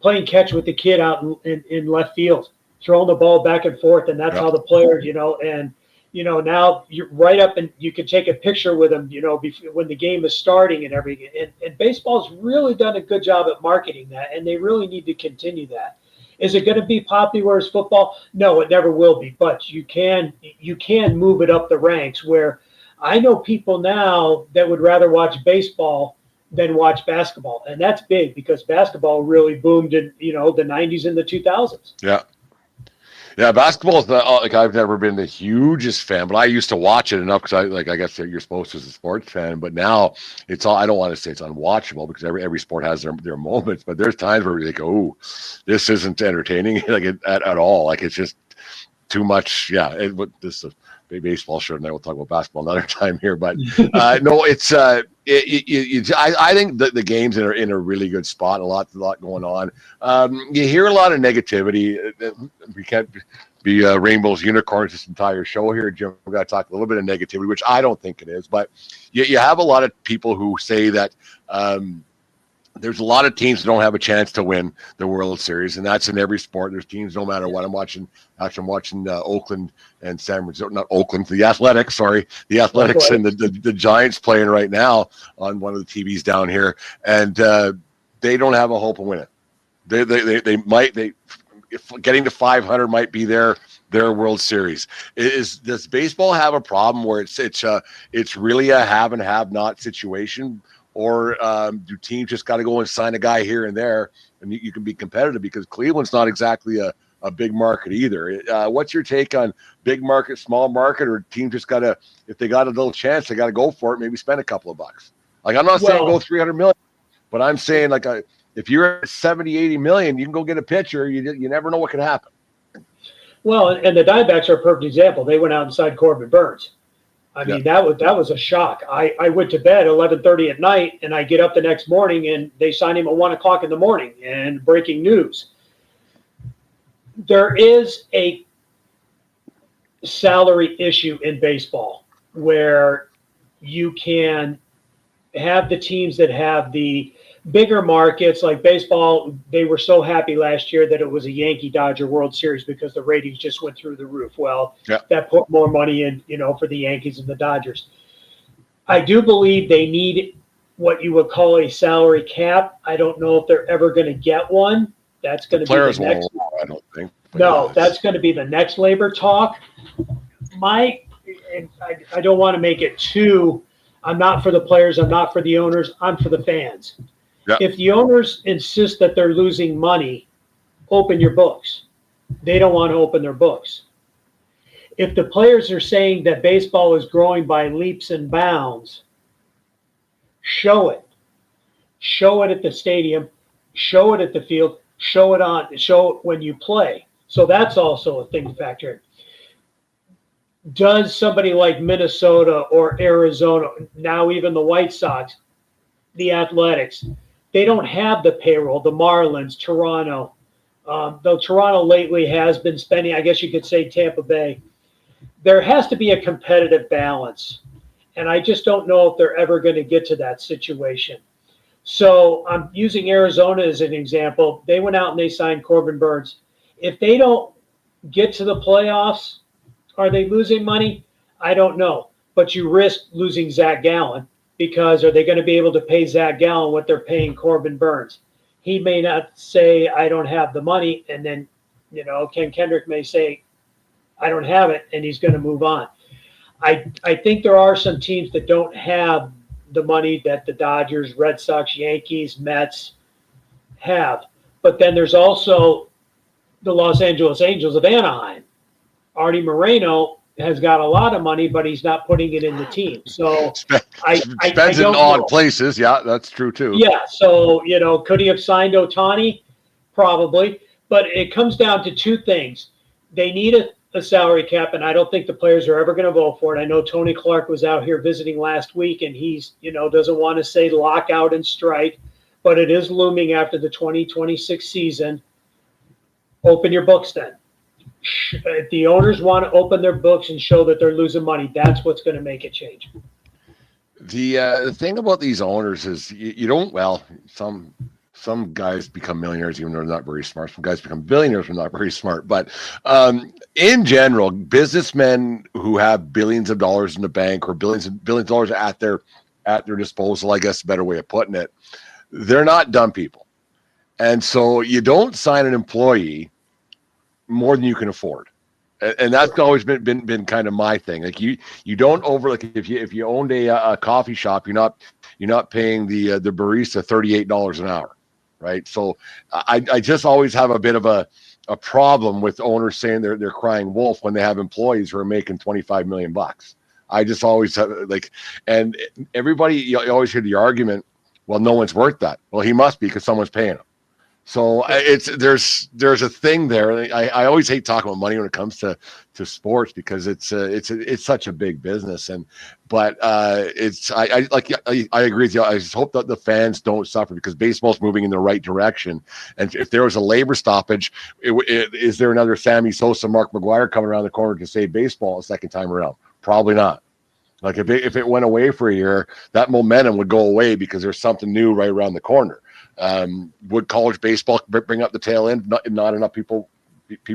playing catch with the kid out in left field, throwing the ball back and forth, and that's how the players, and now you're right up and you can take a picture with them, when the game is starting and everything. And baseball's really done a good job at marketing that, and they really need to continue that. Is it going to be popular as football? No, it never will be. But you can move it up the ranks, where I know people now that would rather watch baseball than watch basketball, and that's big because basketball really boomed in the 90s and the 2000s. Yeah, basketball is like I've never been the hugest fan, but I used to watch it enough because I guess you're supposed to as a sports fan. But now it's all, I don't want to say it's unwatchable because every sport has their moments. But there's times where you go, "Oh, this isn't entertaining," like at all. Like it's just too much. Yeah, this is a baseball show, and we'll talk about basketball another time here. But no, it's I think the game's in a really good spot. A lot going on. You hear a lot of negativity. We can't be rainbows, unicorns this entire show here, Jim. We've got to talk a little bit of negativity, which I don't think it is. But you have a lot of people who say that there's a lot of teams that don't have a chance to win the World Series, and that's in every sport. There's teams no matter what. I'm watching Oakland and San Francisco, not Oakland, the Athletics, sorry. The Athletics and the Giants playing right now on one of the TVs down here, and they don't have a hope of winning. They if getting to 500 might be their World Series. Does baseball have a problem where it's really a have and have not situation? Or do teams just got to go and sign a guy here and there, and you can be competitive? Because Cleveland's not exactly a big market either. What's your take on big market, small market, or teams just got to, if they got a little chance, they got to go for it, maybe spend a couple of bucks? Like, I'm not saying go 300 million, but I'm saying if you're at 70, 80 million, you can go get a pitcher. You never know what can happen. Well, and the Diamondbacks are a perfect example. They went out and signed Corbin Burns. I mean, that was a shock. I went to bed 11:30 at night, and I get up the next morning, and they signed him at 1 o'clock in the morning. And breaking news: there is a salary issue in baseball where you can have the teams that have the bigger markets, like baseball. They were so happy last year that it was a Yankee-Dodger World Series because the ratings just went through the roof. Well, that put more money in, for the Yankees and the Dodgers. I do believe they need what you would call a salary cap. I don't know if they're ever going to get one. That's going to be the next. I don't think. No, that's going to be the next labor talk. I don't want to make it too. I'm not for the players. I'm not for the owners. I'm for the fans. If the owners insist that they're losing money, open your books. They don't want to open their books. If the players are saying that baseball is growing by leaps and bounds, show it. Show it at the stadium. Show it at the field. Show it when you play. So that's also a thing to factor in. Does somebody like Minnesota or Arizona, now even the White Sox, the Athletics, they don't have the payroll, the Marlins, Toronto. Though Toronto lately has been spending, I guess you could say Tampa Bay. There has to be a competitive balance. And I just don't know if they're ever going to get to that situation. So I'm using Arizona as an example. They went out and they signed Corbin Burns. If they don't get to the playoffs, are they losing money? I don't know. But you risk losing Zach Gallen. Because are they going to be able to pay Zach Gallen what they're paying Corbin Burns? He may not say, I don't have the money. And then, Ken Kendrick may say, I don't have it. And he's going to move on. I think there are some teams that don't have the money that the Dodgers, Red Sox, Yankees, Mets have. But then there's also the Los Angeles Angels of Anaheim. Artie Moreno has got a lot of money, but he's not putting it in the team. So I spends it in odd places. Yeah, that's true too. Yeah. So, could he have signed Ohtani? Probably. But it comes down to two things. They need a salary cap, and I don't think the players are ever going to vote for it. I know Tony Clark was out here visiting last week, and he's, doesn't want to say lockout and strike, but it is looming after the 2026 season. Open your books then. If the owners want to open their books and show that they're losing money, that's what's going to make it change. The thing about these owners is you don't, well, some guys become millionaires even though they're not very smart. Some guys become billionaires when they're not very smart. But in general, businessmen who have billions of dollars in the bank or billions of dollars at their disposal, I guess a better way of putting it, they're not dumb people. And so you don't sign an employee more than you can afford. And that's always been kind of my thing. Like you don't if you owned a coffee shop, you're not paying the barista $38 an hour, right? So I just always have a bit of a problem with owners saying they're crying wolf when they have employees who are making $25 million. I just always have and everybody, you always hear the argument, well, no one's worth that. Well, he must be because someone's paying him. So there's a thing there. I always hate talking about money when it comes to sports because it's such a big business. But I agree with you. I just hope that the fans don't suffer because baseball's moving in the right direction. And if there was a labor stoppage, is there another Sammy Sosa, Mark McGwire coming around the corner to save baseball a second time around? Probably not. Like if it went away for a year, that momentum would go away because there's something new right around the corner. Would college baseball bring up the tail end? Not enough people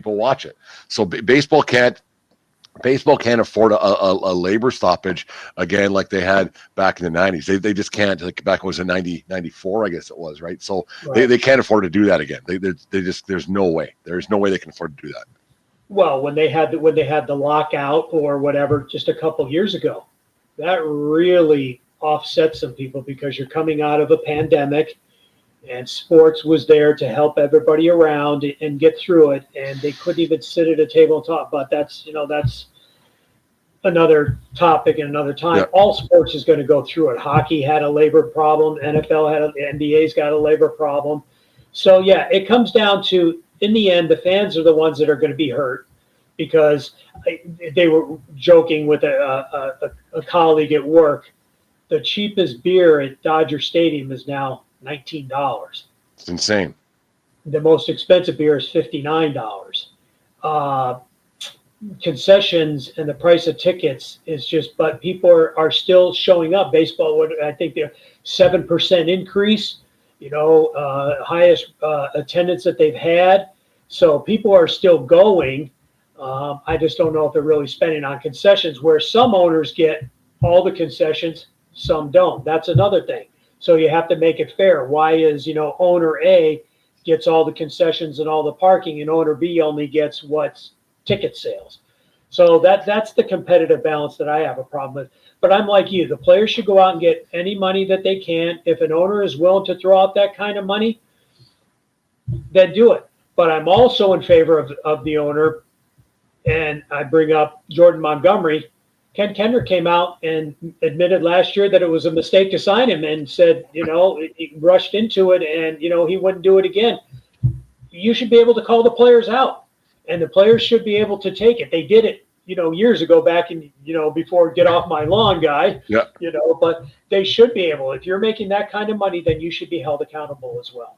watch it. So baseball can't afford a labor stoppage again like they had back in the 90s. They just can't. Like back was in 94, I guess it was, right? So right. They can't afford to do that again. They just there's no way they can afford to do that. Well, when they had the lockout or whatever just a couple years ago, that really offset some people because you're coming out of a pandemic. And sports was there to help everybody around and get through it. And they couldn't even sit at a table and talk. But that's another topic and another time. Yeah. All sports is going to go through it. Hockey had a labor problem. NFL NBA's got a labor problem. So, yeah, it comes down to, in the end, the fans are the ones that are going to be hurt because they were joking with a colleague at work. The cheapest beer at Dodger Stadium is now $19. It's insane. The most expensive beer is $59. Concessions and the price of tickets is just, but people are still showing up. Baseball, I think they're 7% increase, highest attendance that they've had. So people are still going. I just don't know if they're really spending on concessions, where some owners get all the concessions, some don't. That's another thing. So you have to make it fair. Why is, owner A gets all the concessions and all the parking and owner B only gets what's ticket sales? So that's the competitive balance that I have a problem with. But I'm like you. The players should go out and get any money that they can. If an owner is willing to throw out that kind of money, then do it. But I'm also in favor of the owner, and I bring up Jordan Montgomery. Ken Kendrick came out and admitted last year that it was a mistake to sign him and said, he rushed into it and, he wouldn't do it again. You should be able to call the players out, and the players should be able to take it. They did it, years ago back in, before Get Off My Lawn guy, yeah. But they should be able. If you're making that kind of money, then you should be held accountable as well.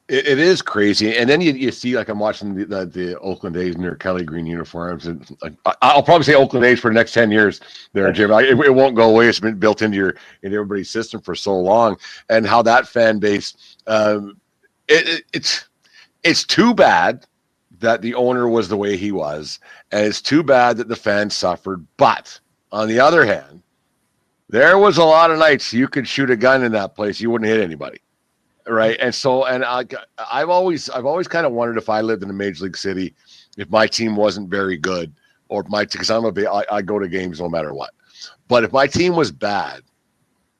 It is crazy, and then you see, like I'm watching the Oakland A's in their Kelly green uniforms, and I'll probably say Oakland A's for the next 10 years. There, Jim, it won't go away. It's been built into everybody's system for so long, and how that fan base, it's too bad that the owner was the way he was, and it's too bad that the fans suffered. But on the other hand, there was a lot of nights you could shoot a gun in that place, you wouldn't hit anybody. Right. And so, and I've always kind of wondered if I lived in a major league city, if my team wasn't very good, or because I go to games no matter what. But if my team was bad,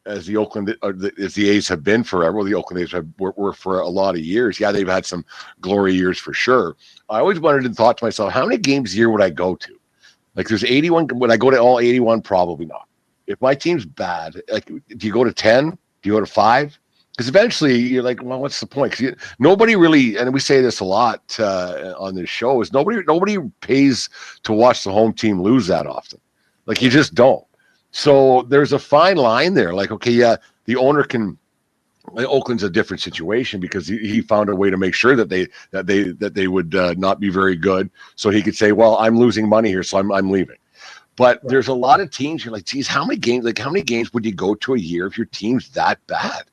as the A's have been forever, the Oakland A's were for a lot of years. Yeah, they've had some glory years for sure. I always wondered and thought to myself, how many games a year would I go to? Like there's 81. Would I go to all 81? Probably not. If my team's bad, like, do you go to 10? Do you go to 5? Because eventually you're like, well, what's the point? Because nobody really, and we say this a lot on this show, is nobody pays to watch the home team lose that often. Like you just don't. So there's a fine line there. Like, okay, yeah, the owner can Oakland's a different situation because he found a way to make sure that they would not be very good, so he could say, "Well, I'm losing money here, so I'm leaving." But there's a lot of teams you're like, "Geez, how many games would you go to a year if your team's that bad?"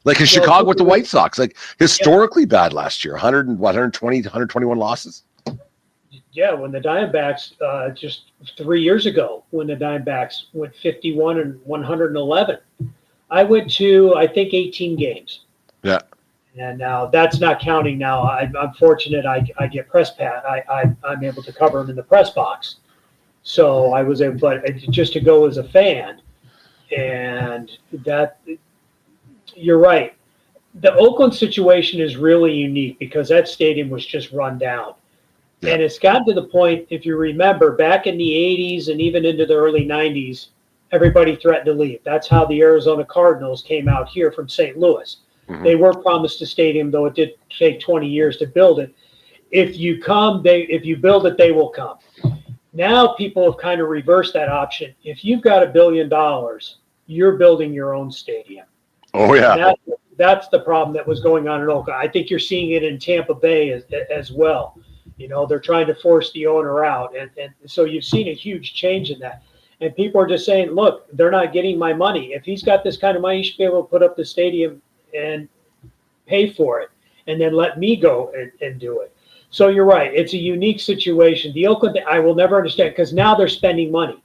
Like in Chicago with the White Sox, like historically bad last year, 121 losses. Yeah, when the Diamondbacks just 3 years ago, when the Diamondbacks went 51 and 111. I went to, I think, 18 games. Yeah. And now that's not counting now. I'm fortunate I get press pat. I'm able to cover them in the press box. So I was able, but just to go as a fan. And that, you're right. The Oakland situation is really unique because that stadium was just run down. Yeah. And it's gotten to the point, if you remember, back in the 80s and even into the early 90s, everybody threatened to leave. That's how the Arizona Cardinals came out here from St. Louis. Mm-hmm. They were promised a stadium, though it did take 20 years to build it. If you build it, they will come. Now people have kind of reversed that option. If you've got $1 billion, you're building your own stadium. Oh, yeah. That's the problem that was going on in Oakland. I think you're seeing it in Tampa Bay as well. You know, they're trying to force the owner out. And so you've seen a huge change in that. And people are just saying, look, they're not getting my money. If he's got this kind of money, he should be able to put up the stadium and pay for it and then let me go and do it. So you're right. It's a unique situation. The Oakland, I will never understand because now they're spending money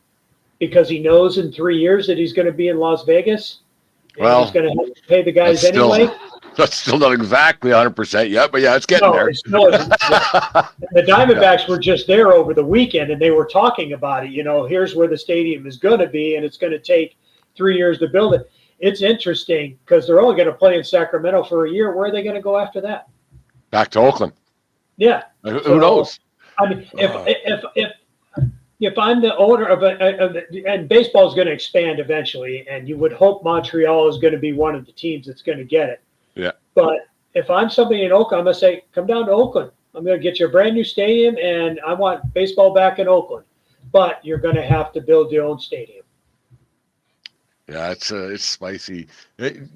because he knows in 3 years that he's going to be in Las Vegas. Well, he's going to have to pay the guys anyway. That's still not exactly 100% yet, but yeah, it's getting there. The Diamondbacks were just there over the weekend, and they were talking about it. You know, here's where the stadium is going to be, and it's going to take 3 years to build it. It's interesting because they're only going to play in Sacramento for a year. Where are they going to go after that? Back to Oakland. Yeah. Who knows? I mean, if I'm the owner of and baseball is going to expand eventually, and you would hope Montreal is going to be one of the teams that's going to get it. Yeah. But if I'm somebody in Oakland, I'm going to say, come down to Oakland. I'm going to get you a brand new stadium, and I want baseball back in Oakland. But you're going to have to build your own stadium. Yeah, it's spicy.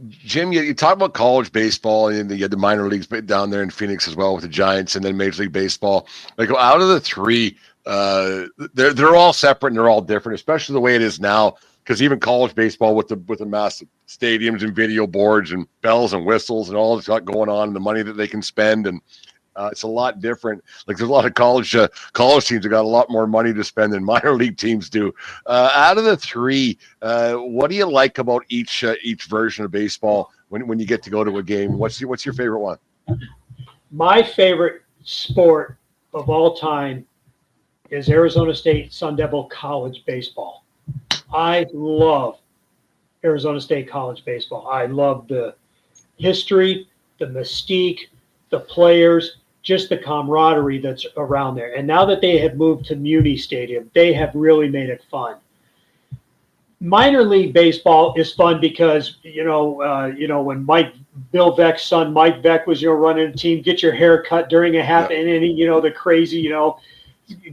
Jim, you talk about college baseball, and you had the minor leagues down there in Phoenix as well with the Giants, and then Major League Baseball. Like out of the three, they're all separate and they're all different, especially the way it is now. Because even college baseball with the massive stadiums and video boards and bells and whistles and all that's got going on and the money that they can spend, and it's a lot different. Like there's a lot of college teams that got a lot more money to spend than minor league teams do. Out of the three, what do you like about each version of baseball when you get to go to a game? What's your favorite one? My favorite sport of all time is Arizona State Sun Devil college baseball. I love Arizona State college baseball. I love the history, the mystique, the players, just the camaraderie that's around there. And now that they have moved to Muni Stadium, they have really made it fun. Minor league baseball is fun because, when Bill Veck's son, Mike Veck, was, running a team, get your hair cut during a half inning, the crazy,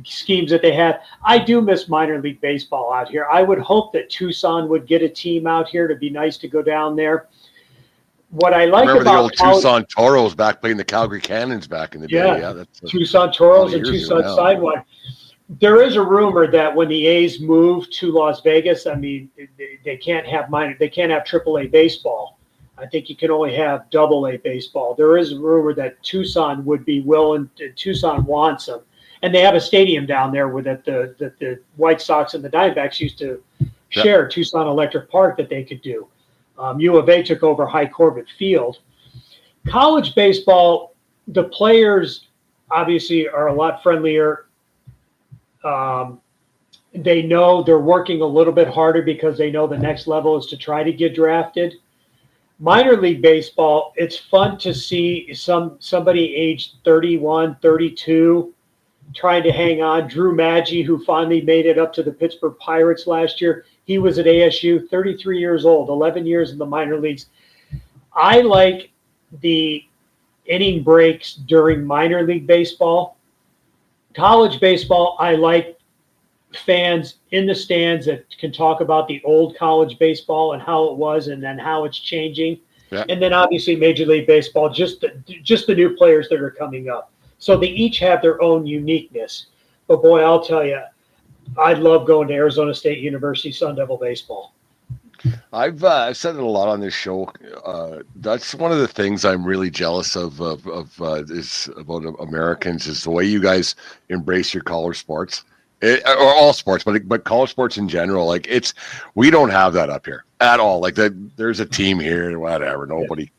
schemes that they had. I do miss minor league baseball out here. I would hope that Tucson would get a team out here to be nice to go down there. What I like remember about the old Tucson Toros back playing the Calgary Cannons back in the day. Yeah, that's Tucson Toros and Tucson Sidewalk. There is a rumor that when the A's move to Las Vegas, I mean, they can't have AAA baseball. I think you can only have AA baseball. There is a rumor that Tucson would be willing. Tucson wants them. And they have a stadium down there where the White Sox and the Diamondbacks used to share, Tucson Electric Park, that they could do. U of A took over High Corbett Field. College baseball, the players obviously are a lot friendlier. They know they're working a little bit harder because they know the next level is to try to get drafted. Minor league baseball, it's fun to see somebody aged 31, 32 trying to hang on. Drew Maggi, who finally made it up to the Pittsburgh Pirates last year. He was at ASU, 33 years old, 11 years in the minor leagues. I like the inning breaks during minor league baseball. College baseball, I like fans in the stands that can talk about the old college baseball and how it was and then how it's changing. Yeah. And then obviously Major League Baseball, just the new players that are coming up. So they each have their own uniqueness. But boy, I'll tell you, I love going to Arizona State University Sun Devil baseball. I've said it a lot on this show. That's one of the things I'm really jealous of is about Americans is the way you guys embrace your college sports, or all sports, but college sports in general. Like we don't have that up here at all. Like there's a team here, whatever. Nobody,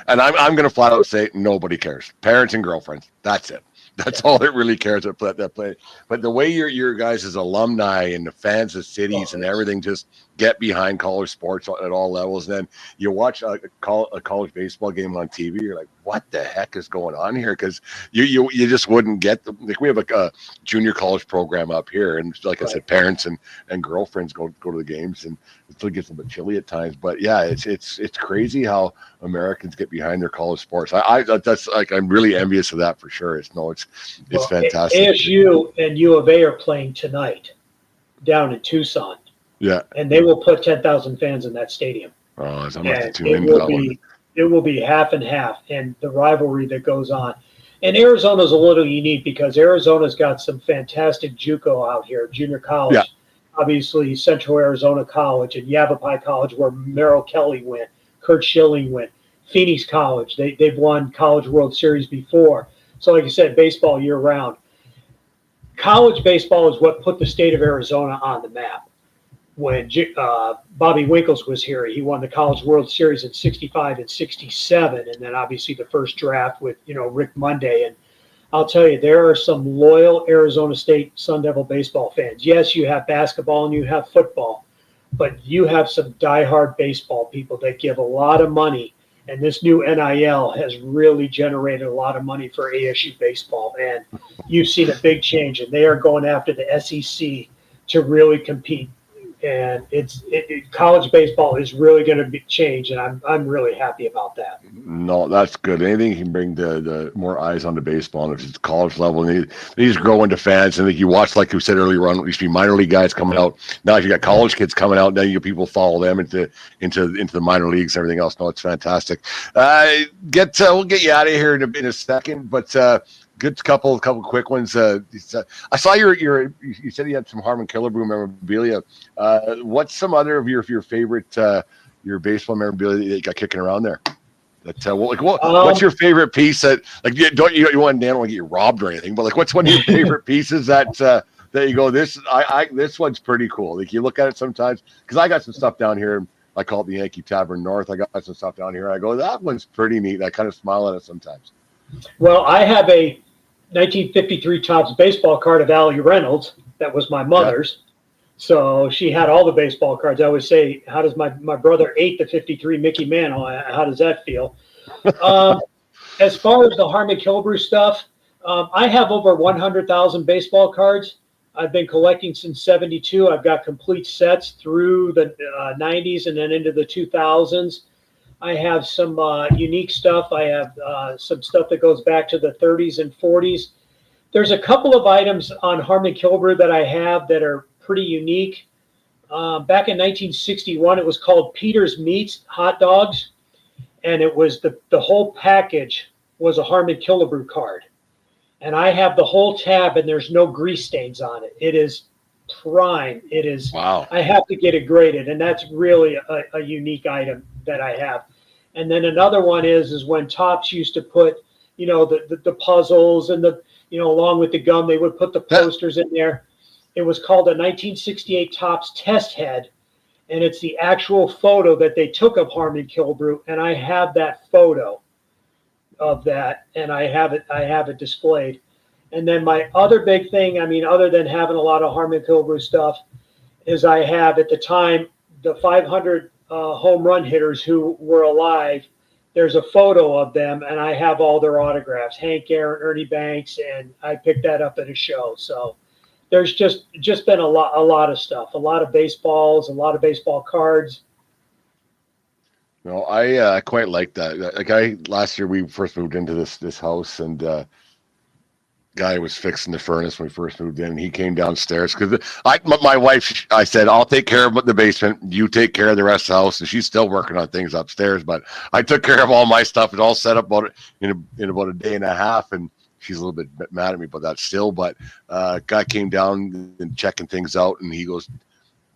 and I'm going to flat out say nobody cares. Parents and girlfriends. That's it. That's all it really cares about that play. But the way your guys as alumni and the fans of cities and everything just get behind college sports at all levels. And then you watch a college baseball game on TV. You're like, what the heck is going on here? Because you just wouldn't get like we have a junior college program up here, and like I said, parents and girlfriends go to the games, and it still gets a bit chilly at times. But yeah, it's crazy how Americans get behind their college sports. That's like I'm really envious of that for sure. It's fantastic. ASU and U of A are playing tonight down in Tucson. Yeah, and they will put 10,000 fans in that stadium. Oh, I'm going to tune into that one. It will be half and half, and the rivalry that goes on. And Arizona's a little unique because Arizona's got some fantastic JUCO out here, junior college. Yeah. Obviously, Central Arizona College and Yavapai College, where Merrill Kelly went, Kurt Schilling went, Phoenix College. They've won College World Series before. So, like you said, baseball year-round. College baseball is what put the state of Arizona on the map. When Bobby Winkles was here, he won the College World Series in '65 and '67, and then obviously the first draft with Rick Monday. And I'll tell you, there are some loyal Arizona State Sun Devil baseball fans. Yes, you have basketball and you have football, but you have some diehard baseball people that give a lot of money. And this new NIL has really generated a lot of money for ASU baseball, and you've seen a big change. And they are going after the SEC to really compete. And college baseball is really going to change, and I'm really happy about that. No, that's good. Anything can bring the more eyes on the baseball, and if it's college level, and they just grow into fans. And you watch, like you said earlier on, there used to be minor league guys coming out. Now you got college kids coming out. Now you people follow them into the minor leagues and everything else. No, it's fantastic. We'll get you out of here in a second, but. Good couple quick ones. I saw you said you had some Harmon Killebrew memorabilia. What's some other of your favorite your baseball memorabilia that you got kicking around there? What's your favorite piece that you don't want to get you robbed or anything, but like what's one of your favorite pieces that you go this one's pretty cool. Like you look at it sometimes because I got some stuff down here. I call it the Yankee Tavern North. I got some stuff down here. I go that one's pretty neat. I kind of smile at it sometimes. Well, I have a 1953 Topps baseball card of Allie Reynolds. That was my mother's. Yeah. So she had all the baseball cards. I always say, how does my brother ate the 53 Mickey Mantle? How does that feel? As far as the Harmon Killebrew stuff, I have over 100,000 baseball cards. I've been collecting since '72. I've got complete sets through the 90s and then into the 2000s. I have some unique stuff. I have some stuff that goes back to the 30s and 40s. There's a couple of items on Harmon Killebrew that I have that are pretty unique. Back in 1961, it was called Peter's Meats Hot Dogs, and it was the whole package was a Harmon Killebrew card. And I have the whole tab, and there's no grease stains on it. It is prime. It is. Wow. I have to get it graded, and that's really a unique item that I have. And then another one is when Topps used to put, the puzzles and along with the gum, they would put the posters in there. It was called a 1968 Topps test head, and it's the actual photo that they took of Harmon Killebrew, and I have that photo of that, and I have it displayed. And then my other big thing, other than having a lot of Harmon Killebrew stuff, is I have at the time the 500 home run hitters who were alive. There's a photo of them, and I have all their autographs. Hank Aaron, Ernie Banks, and I picked that up at a show. So there's just been a lot of stuff, a lot of baseballs, a lot of baseball cards. No, I quite like that. Last year we first moved into this house and got guy was fixing the furnace when we first moved in, and he came downstairs because my wife, I said, I'll take care of the basement, you take care of the rest of the house, and she's still working on things upstairs. But I took care of all my stuff. It all set up about in about a day and a half, and she's a little bit mad at me about that still. But guy came down and checking things out, and he goes,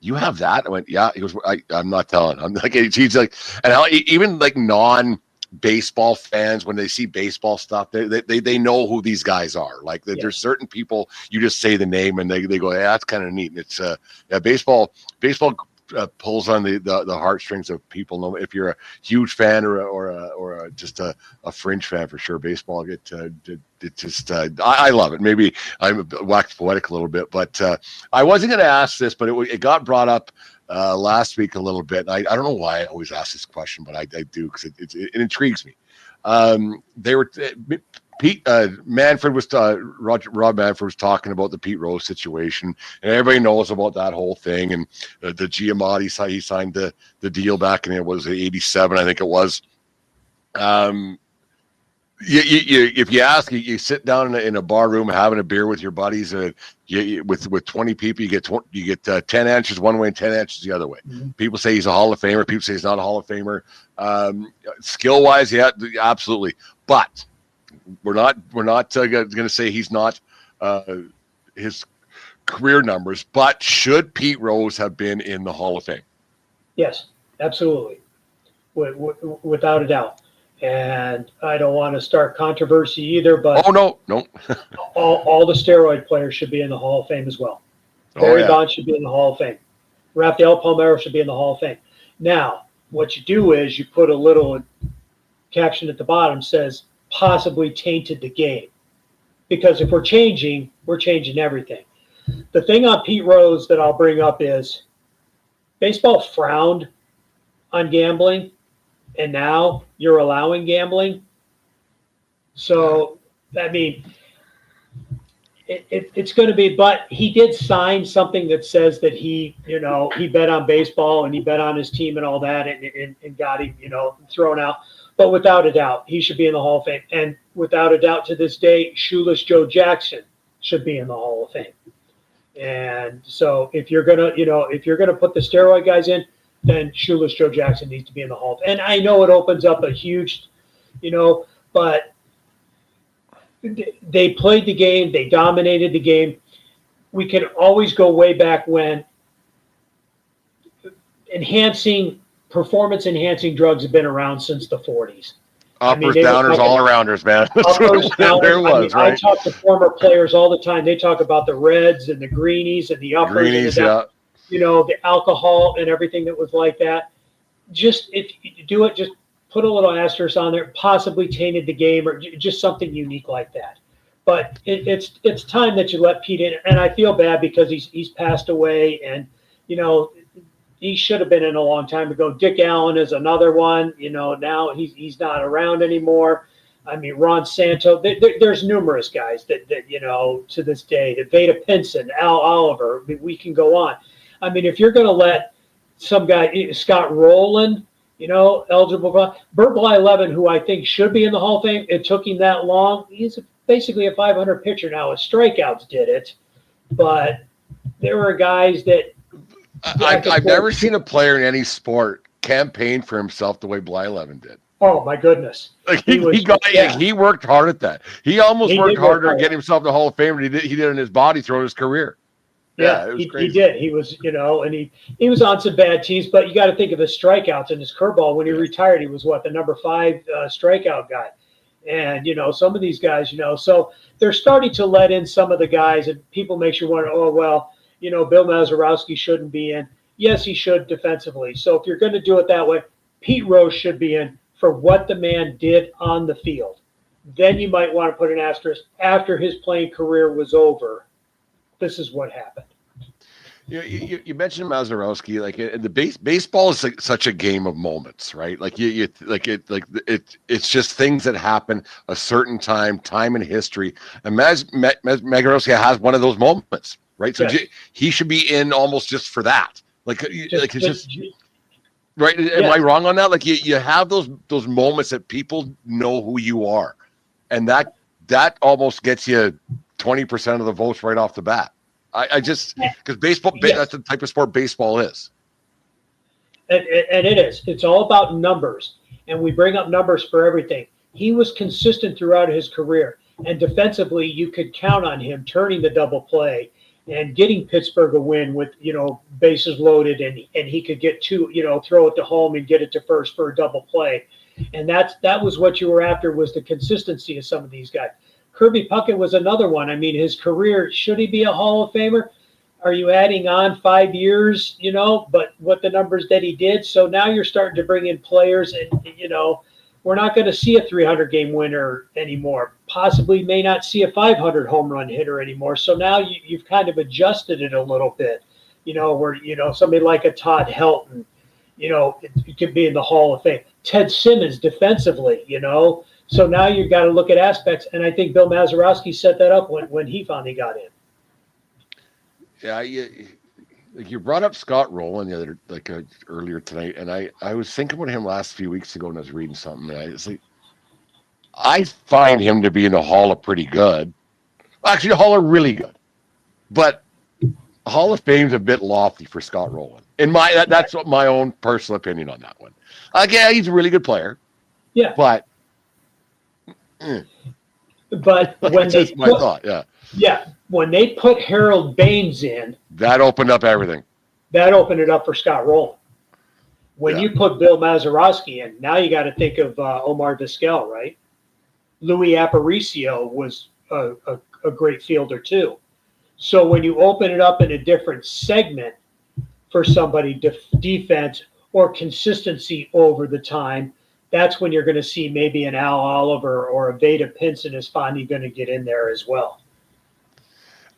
"You have that?" I went, "Yeah." He goes, "I'm not telling." I'm like, he's like, and how even like non-baseball fans, when they see baseball stuff, they know who these guys are. Like there's certain people, you just say the name and they go, "Yeah, that's kind of neat." And it's baseball pulls on the heartstrings of people. No, if you're a huge fan or just a fringe fan, for sure, baseball I love it. Maybe I'm waxed poetic a little bit, but I wasn't going to ask this, but it got brought up last week a little bit. I don't know why I always ask this question, but I do because it intrigues me. They were Pete Manfred was Rob Manfred was talking about the Pete Rose situation, and everybody knows about that whole thing. And the Giamatti, he signed the deal back in, it was 87, I think it was. If you ask, you sit down in a bar room having a beer with your buddies, with 20 people, you get 10 answers one way and 10 answers the other way. Mm-hmm. People say he's a Hall of Famer. People say he's not a Hall of Famer. Skill wise, yeah, absolutely. But we're not going to say he's not his career numbers. But should Pete Rose have been in the Hall of Fame? Yes, absolutely, without a doubt. And I don't want to start controversy either, but no, all the steroid players should be in the Hall of Fame as well. Barry Bonds should be in the Hall of Fame. Rafael Palmeiro should be in the Hall of Fame. Now, what you do is you put a little caption at the bottom says possibly tainted the game, because if we're changing everything. The thing on Pete Rose that I'll bring up is baseball frowned on gambling. And now you're allowing gambling. So, I mean, it's going to be, but he did sign something that says that he bet on baseball and he bet on his team and all that and got him, thrown out. But without a doubt, he should be in the Hall of Fame. And without a doubt to this day, Shoeless Joe Jackson should be in the Hall of Fame. And so if you're going to put the steroid guys in, then Shoeless Joe Jackson needs to be in the Hall of Fame. And I know it opens up a huge, but they played the game. They dominated the game. We can always go way back when performance-enhancing drugs have been around since the 40s. Uppers, downers, all-arounders, man. Uppers, downers. There was, right? I talk to former players all the time. They talk about the reds and the greenies and the uppers. Greenies, and the alcohol and everything that was like that. Just if you do it, just put a little asterisk on there, possibly tainted the game or just something unique like that. But it's time that you let Pete in. And I feel bad because he's passed away, and, he should have been in a long time ago. Dick Allen is another one. Now he's not around anymore. I mean, Ron Santo. There's numerous guys that to this day, that Veda Pinson, Al Oliver. I mean, we can go on. I mean, if you're going to let some guy, Scott Rowland, eligible, Bert Blyleven, who I think should be in the Hall of Fame, it took him that long. He's basically a 500 pitcher now. His strikeouts did it, but there were guys that I've never seen a player in any sport campaign for himself the way Blyleven did. Oh my goodness! Like he worked hard at that. He almost worked harder to get himself to the Hall of Fame than he did in his body throughout his career. Yeah, it was he did. He was, and he was on some bad teams, but you got to think of his strikeouts and his curveball. When he retired, he was the number 5 strikeout guy. And, some of these guys, so they're starting to let in some of the guys, and people make you wonder, Bill Mazeroski shouldn't be in. Yes, he should defensively. So if you're going to do it that way, Pete Rose should be in for what the man did on the field. Then you might want to put an asterisk after his playing career was over. This is what happened. You mentioned Mazeroski, like the baseball is such a game of moments, right? Like it's just things that happen a certain time in history, and Mazeroski has one of those moments, right? So yes. He should be in almost just for that. Right? Am I wrong on that? Like you have those moments that people know who you are, and that almost gets you 20% of the votes right off the bat. I just, because baseball, that's the type of sport baseball is. And it is. It's all about numbers. And we bring up numbers for everything. He was consistent throughout his career. And defensively, you could count on him turning the double play and getting Pittsburgh a win with, bases loaded. And he could get two, throw it to home and get it to first for a double play. And that was what you were after, was the consistency of some of these guys. Kirby Puckett was another one. I mean, his career, should he be a Hall of Famer? Are you adding on 5 years, but what the numbers that he did? So now you're starting to bring in players and, we're not going to see a 300-game winner anymore. Possibly may not see a 500 home run hitter anymore. So now you've kind of adjusted it a little bit, where, somebody like a Todd Helton, it could be in the Hall of Fame. Ted Simmons defensively, So now you've got to look at aspects. And I think Bill Mazeroski set that up when he finally got in. Yeah, you brought up Scott Rowland earlier tonight, and I was thinking about him last few weeks ago, and I was reading something, and I find him to be in the Hall of pretty good. Actually, the Hall of really good, but Hall of Fame's a bit lofty for Scott Rowland. That's what my own personal opinion on that one. Yeah, he's a really good player. Yeah, but when that's just my thought. Yeah, when they put Harold Baines in, that opened up everything. That opened it up for Scott Rowland. When you put Bill Mazeroski in, now you got to think of Omar Vizquel, right? Louis Aparicio was a great fielder too. So when you open it up in a different segment for somebody, defense or consistency over the time, that's when you're going to see maybe an Al Oliver or a Vada Pinson is finally going to get in there as well.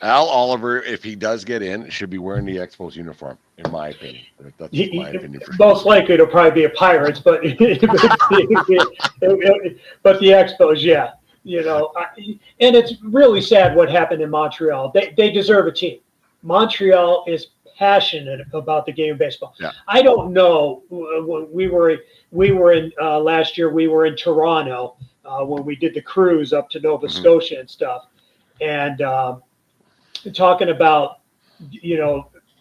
Al Oliver, if he does get in, should be wearing the Expos uniform, in my opinion. That's my opinion. Most likely it'll probably be a Pirates, but but the Expos, yeah. And it's really sad what happened in Montreal. They deserve a team. Montreal is passionate about the game of baseball. Yeah. I don't know. When we were in last year. We were in Toronto when we did the cruise up to Nova Scotia and stuff, and talking about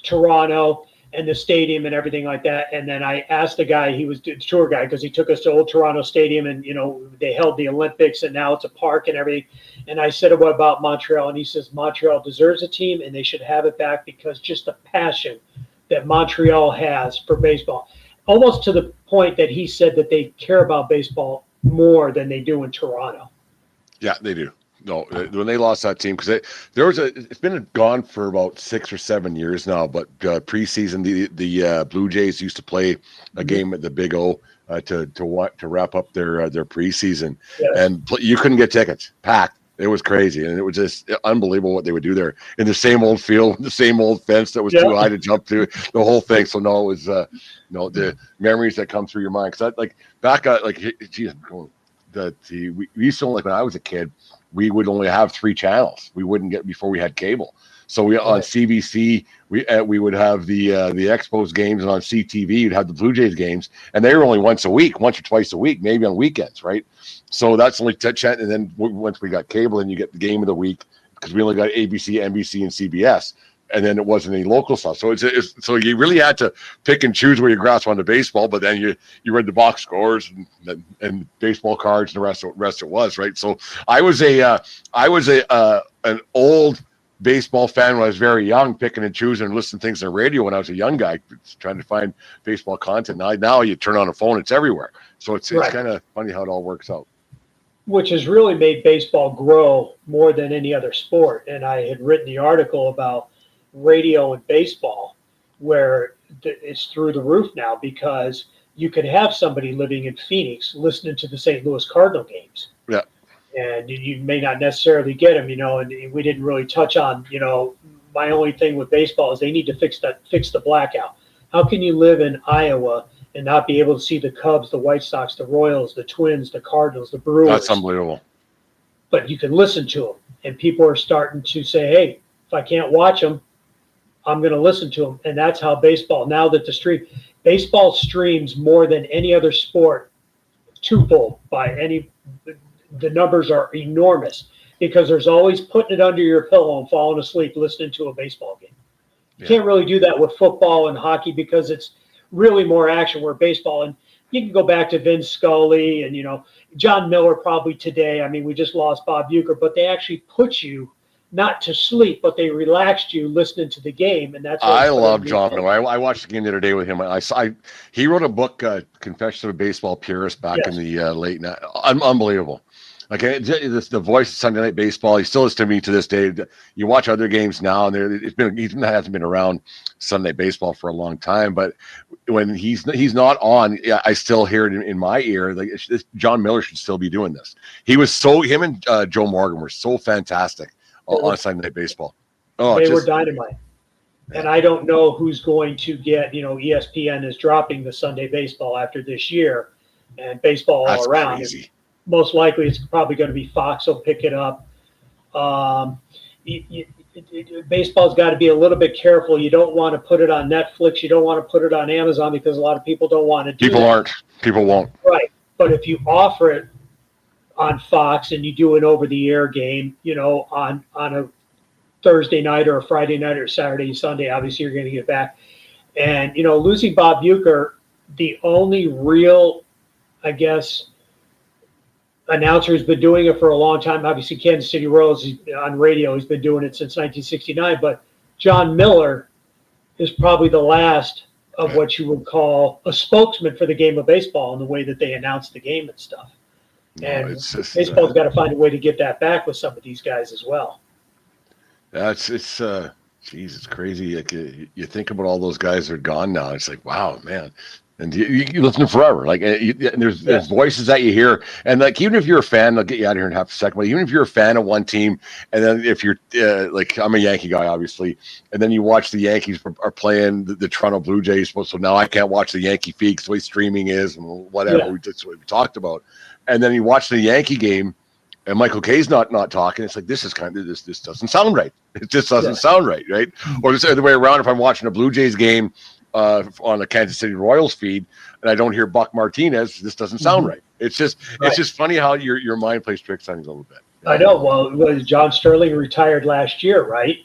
Toronto and the stadium and everything like that. And then I asked the guy, he was the tour guy, because he took us to Old Toronto Stadium, and they held the Olympics, and now it's a park and everything. And I said, what about Montreal? And he says Montreal deserves a team, and they should have it back, because just the passion that Montreal has for baseball, almost to the point that he said that they care about baseball more than they do in Toronto. Yeah, they do. No, when they lost that team, because it's been gone for about 6 or 7 years now. But preseason, the Blue Jays used to play a game at the Big O to wrap up their preseason, and you couldn't get tickets, packed. It was crazy, and it was just unbelievable what they would do there in the same old field, the same old fence that was too high to jump through, the whole thing. So no, it was the memories that come through your mind. Because we used to, when I was a kid, we would only have 3 channels. We wouldn't get before we had cable. So on CBC, we would have the Expos games, and on CTV you'd have the Blue Jays games, and they were only once or twice a week, maybe on weekends, right? So that's only 10. And then once we got cable, then you get the game of the week, because we only got ABC, NBC, and CBS. And then it wasn't any local stuff. So so you really had to pick and choose where you grasp on the baseball, but then you read the box scores and baseball cards, and the rest it was, right? So I was an old baseball fan when I was very young, picking and choosing and listening to things on the radio when I was a young guy, trying to find baseball content. Now you turn on a phone, it's everywhere. So it's kind of funny how it all works out. Which has really made baseball grow more than any other sport. And I had written the article about radio and baseball, where it's through the roof now, because you could have somebody living in Phoenix listening to the St. Louis Cardinal games. Yeah. And you may not necessarily get them, and we didn't really touch on, my only thing with baseball is they need to fix the blackout. How can you live in Iowa and not be able to see the Cubs, the White Sox, the Royals, the Twins, the Cardinals, the Brewers? That's unbelievable. But you can listen to them, and people are starting to say, hey, if I can't watch them, I'm going to listen to them. And that's how baseball, now that baseball streams more than any other sport, twofold the numbers are enormous. because there's always putting it under your pillow and falling asleep listening to a baseball game. You can't really do that with football and hockey because it's really more action, where baseball, and you can go back to Vince Scully and, John Miller probably today. I mean, we just lost Bob Uecker, but they actually put you not to sleep, but they relaxed you listening to the game. And that's what I love John Miller. I watched the game the other day with him. He wrote a book, Confessions of a Baseball Purist, back in the late night. Unbelievable. Like the voice of Sunday Night Baseball, he still is to me to this day. You watch other games now, and he hasn't been around Sunday Night Baseball for a long time. But when he's not on, I still hear it in my ear. Like John Miller should still be doing this. Him and Joe Morgan were so fantastic on Sunday Night Baseball. They were dynamite. And I don't know who's going to get. ESPN is dropping the Sunday Baseball after this year, and baseball all around. Crazy. Most likely it's probably going to be Fox will pick it up. Baseball's got to be a little bit careful. You don't want to put it on Netflix. You don't want to put it on Amazon because a lot of people don't want to do that. People won't. Right. But if you offer it on Fox and you do an over-the-air game, on a Thursday night or a Friday night or Saturday and Sunday, obviously you're going to get back. And, losing Bob Uecker, the only real, I guess, announcer who's been doing it for a long time. Obviously, Kansas City Royals on radio. He's been doing it since 1969. But John Miller is probably the last of what you would call a spokesman for the game of baseball in the way that they announce the game and stuff. And baseball's got to find a way to get that back with some of these guys as well. It's crazy. Like, you think about all those guys that are gone now. It's like, wow, man. And you listen forever. Like, and there's voices that you hear, and like, even if you're a fan, I'll get you out of here in half a second. But even if you're a fan of one team, and then if you're like, I'm a Yankee guy, obviously, and then you watch the Yankees are playing the Toronto Blue Jays, so now I can't watch the Yankee feed because the way streaming is and whatever. That's what we talked about. And then you watch the Yankee game, and Michael Kay's not talking. It's like, this is kind of this doesn't sound right. It just doesn't sound right, right? Or the other way around. If I'm watching a Blue Jays game on the Kansas City Royals feed, and I don't hear Buck Martinez, this doesn't sound right. It's just funny how your mind plays tricks on you a little bit. I know. Well, John Sterling retired last year, right?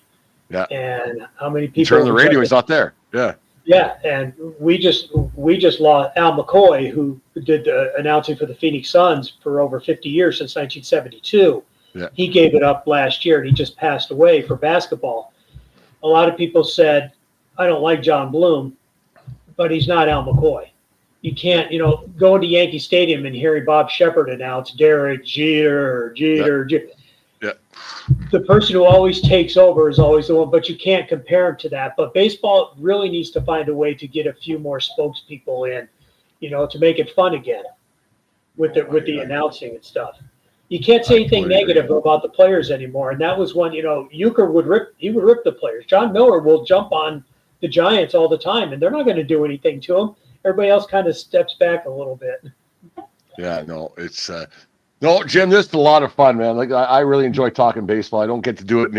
Yeah. And how many people turn the radio? He's not there. Yeah. Yeah, and we just lost Al McCoy, who did announcing for the Phoenix Suns for over 50 years since 1972. Yeah. He gave it up last year, and he just passed away for basketball. A lot of people said, I don't like John Bloom, but he's not Al McCoy. You can't, go to Yankee Stadium and hearing Bob Shepard announce Derek Jeter. Yeah. The person who always takes over is always the one, but you can't compare him to that. But baseball really needs to find a way to get a few more spokespeople in, to make it fun again with the announcing and stuff. You can't say anything negative about the players anymore. And that was when, Uecker would rip the players. John Miller will jump on the Giants all the time, and they're not going to do anything to him. Everybody else kind of steps back a little bit. Yeah, no, it's no, Jim, this is a lot of fun, man. Like, I really enjoy talking baseball. I don't get to do it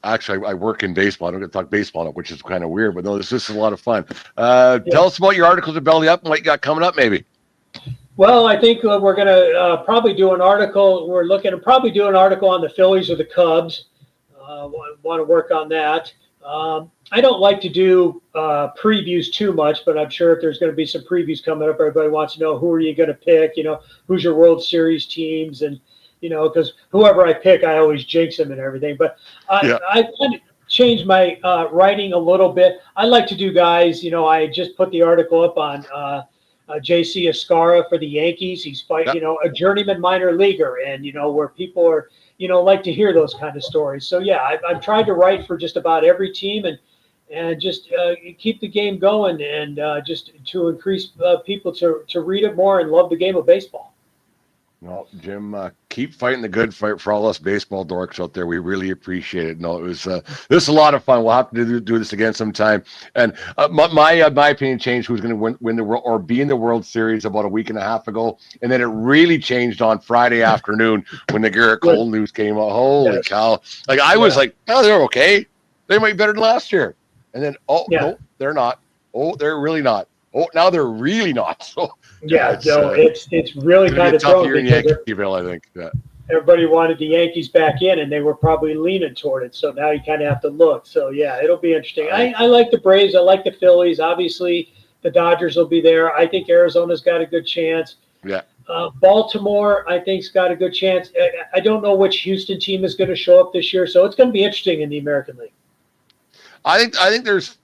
I work in baseball. I don't get to talk baseball, which is kind of weird, but no, this is a lot of fun. Tell us about your articles at Belly Up and what you got coming up, maybe. Well, I think we're going to probably do an article. We're looking to probably do an article on the Phillies or the Cubs. Want to work on that. I don't like to do previews too much, but I'm sure if there's going to be some previews coming up, everybody wants to know who are you going to pick, who's your World Series teams, and, because whoever I pick, I always jinx them and everything. But I kind of changed my writing a little bit. I like to do guys, I just put the article up on J.C. Escarra for the Yankees. He's fighting, a journeyman minor leaguer, and, where people are, like to hear those kind of stories. So, yeah, I've tried to write for just about every team and just keep the game going and just to increase people to read it more and love the game of baseball. Well, Jim, keep fighting the good fight for all us baseball dorks out there. We really appreciate it. No, it was this is a lot of fun. We'll have to do this again sometime. And my opinion changed who's going to win the world or be in the World Series about a week and a half ago, and then it really changed on Friday afternoon when the Garrett Cole news came out. Holy cow! Like I was like, oh, they're okay. They might be better than last year. And then no, they're not. Oh, they're really not. Oh, now they're really not. So it's really kind of tough year in Yankeeville, I think. Yeah. everybody wanted the Yankees back in, and they were probably leaning toward it. So now you kind of have to look. So, yeah, it'll be interesting. I like the Braves. I like the Phillies. Obviously, the Dodgers will be there. I think Arizona's got a good chance. Yeah. Baltimore, I think, has got a good chance. I don't know which Houston team is going to show up this year, so it's going to be interesting in the American League. I think there's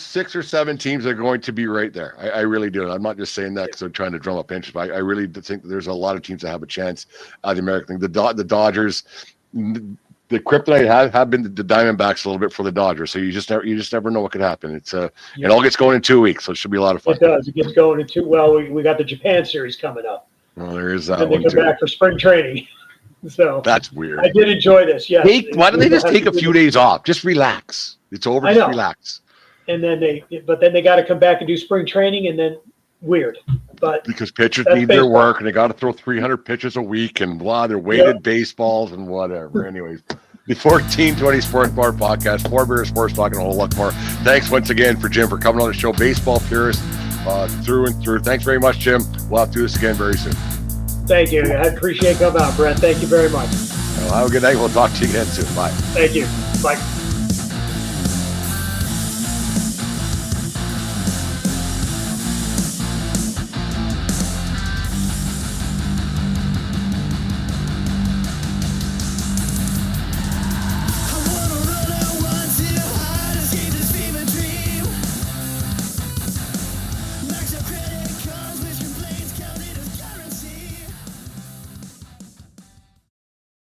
6 or 7 teams that are going to be right there. I really do. I'm not just saying that because I'm trying to drum up interest, but I really think that there's a lot of teams that have a chance at the American League. The Dodgers, the kryptonite have been the Diamondbacks a little bit for the Dodgers, so you just never know what could happen. It all gets going in 2 weeks, so it should be a lot of fun. It does. It gets going in 2. Well, we got the Japan series coming up. Well, there is that and one they come too. back for spring training. So that's weird. I did enjoy this. Yes. Why don't they just take a few days off? Just relax. It's over. Just relax. And then they got to come back and do spring training, and then weird. But because pitchers need their work, and they got to throw 300 pitches a week, and blah. They're weighted baseballs and whatever. Anyways, the 1420 Sports Bar Podcast, 4 Beer Sports talking a whole lot more. Thanks once again for Jim for coming on the show. Baseball Purist through and through. Thanks very much, Jim. We'll have to do this again very soon. Thank you. I appreciate coming out, Brent. Thank you very much. Well, have a good night. We'll talk to you again soon. Bye. Thank you. Bye.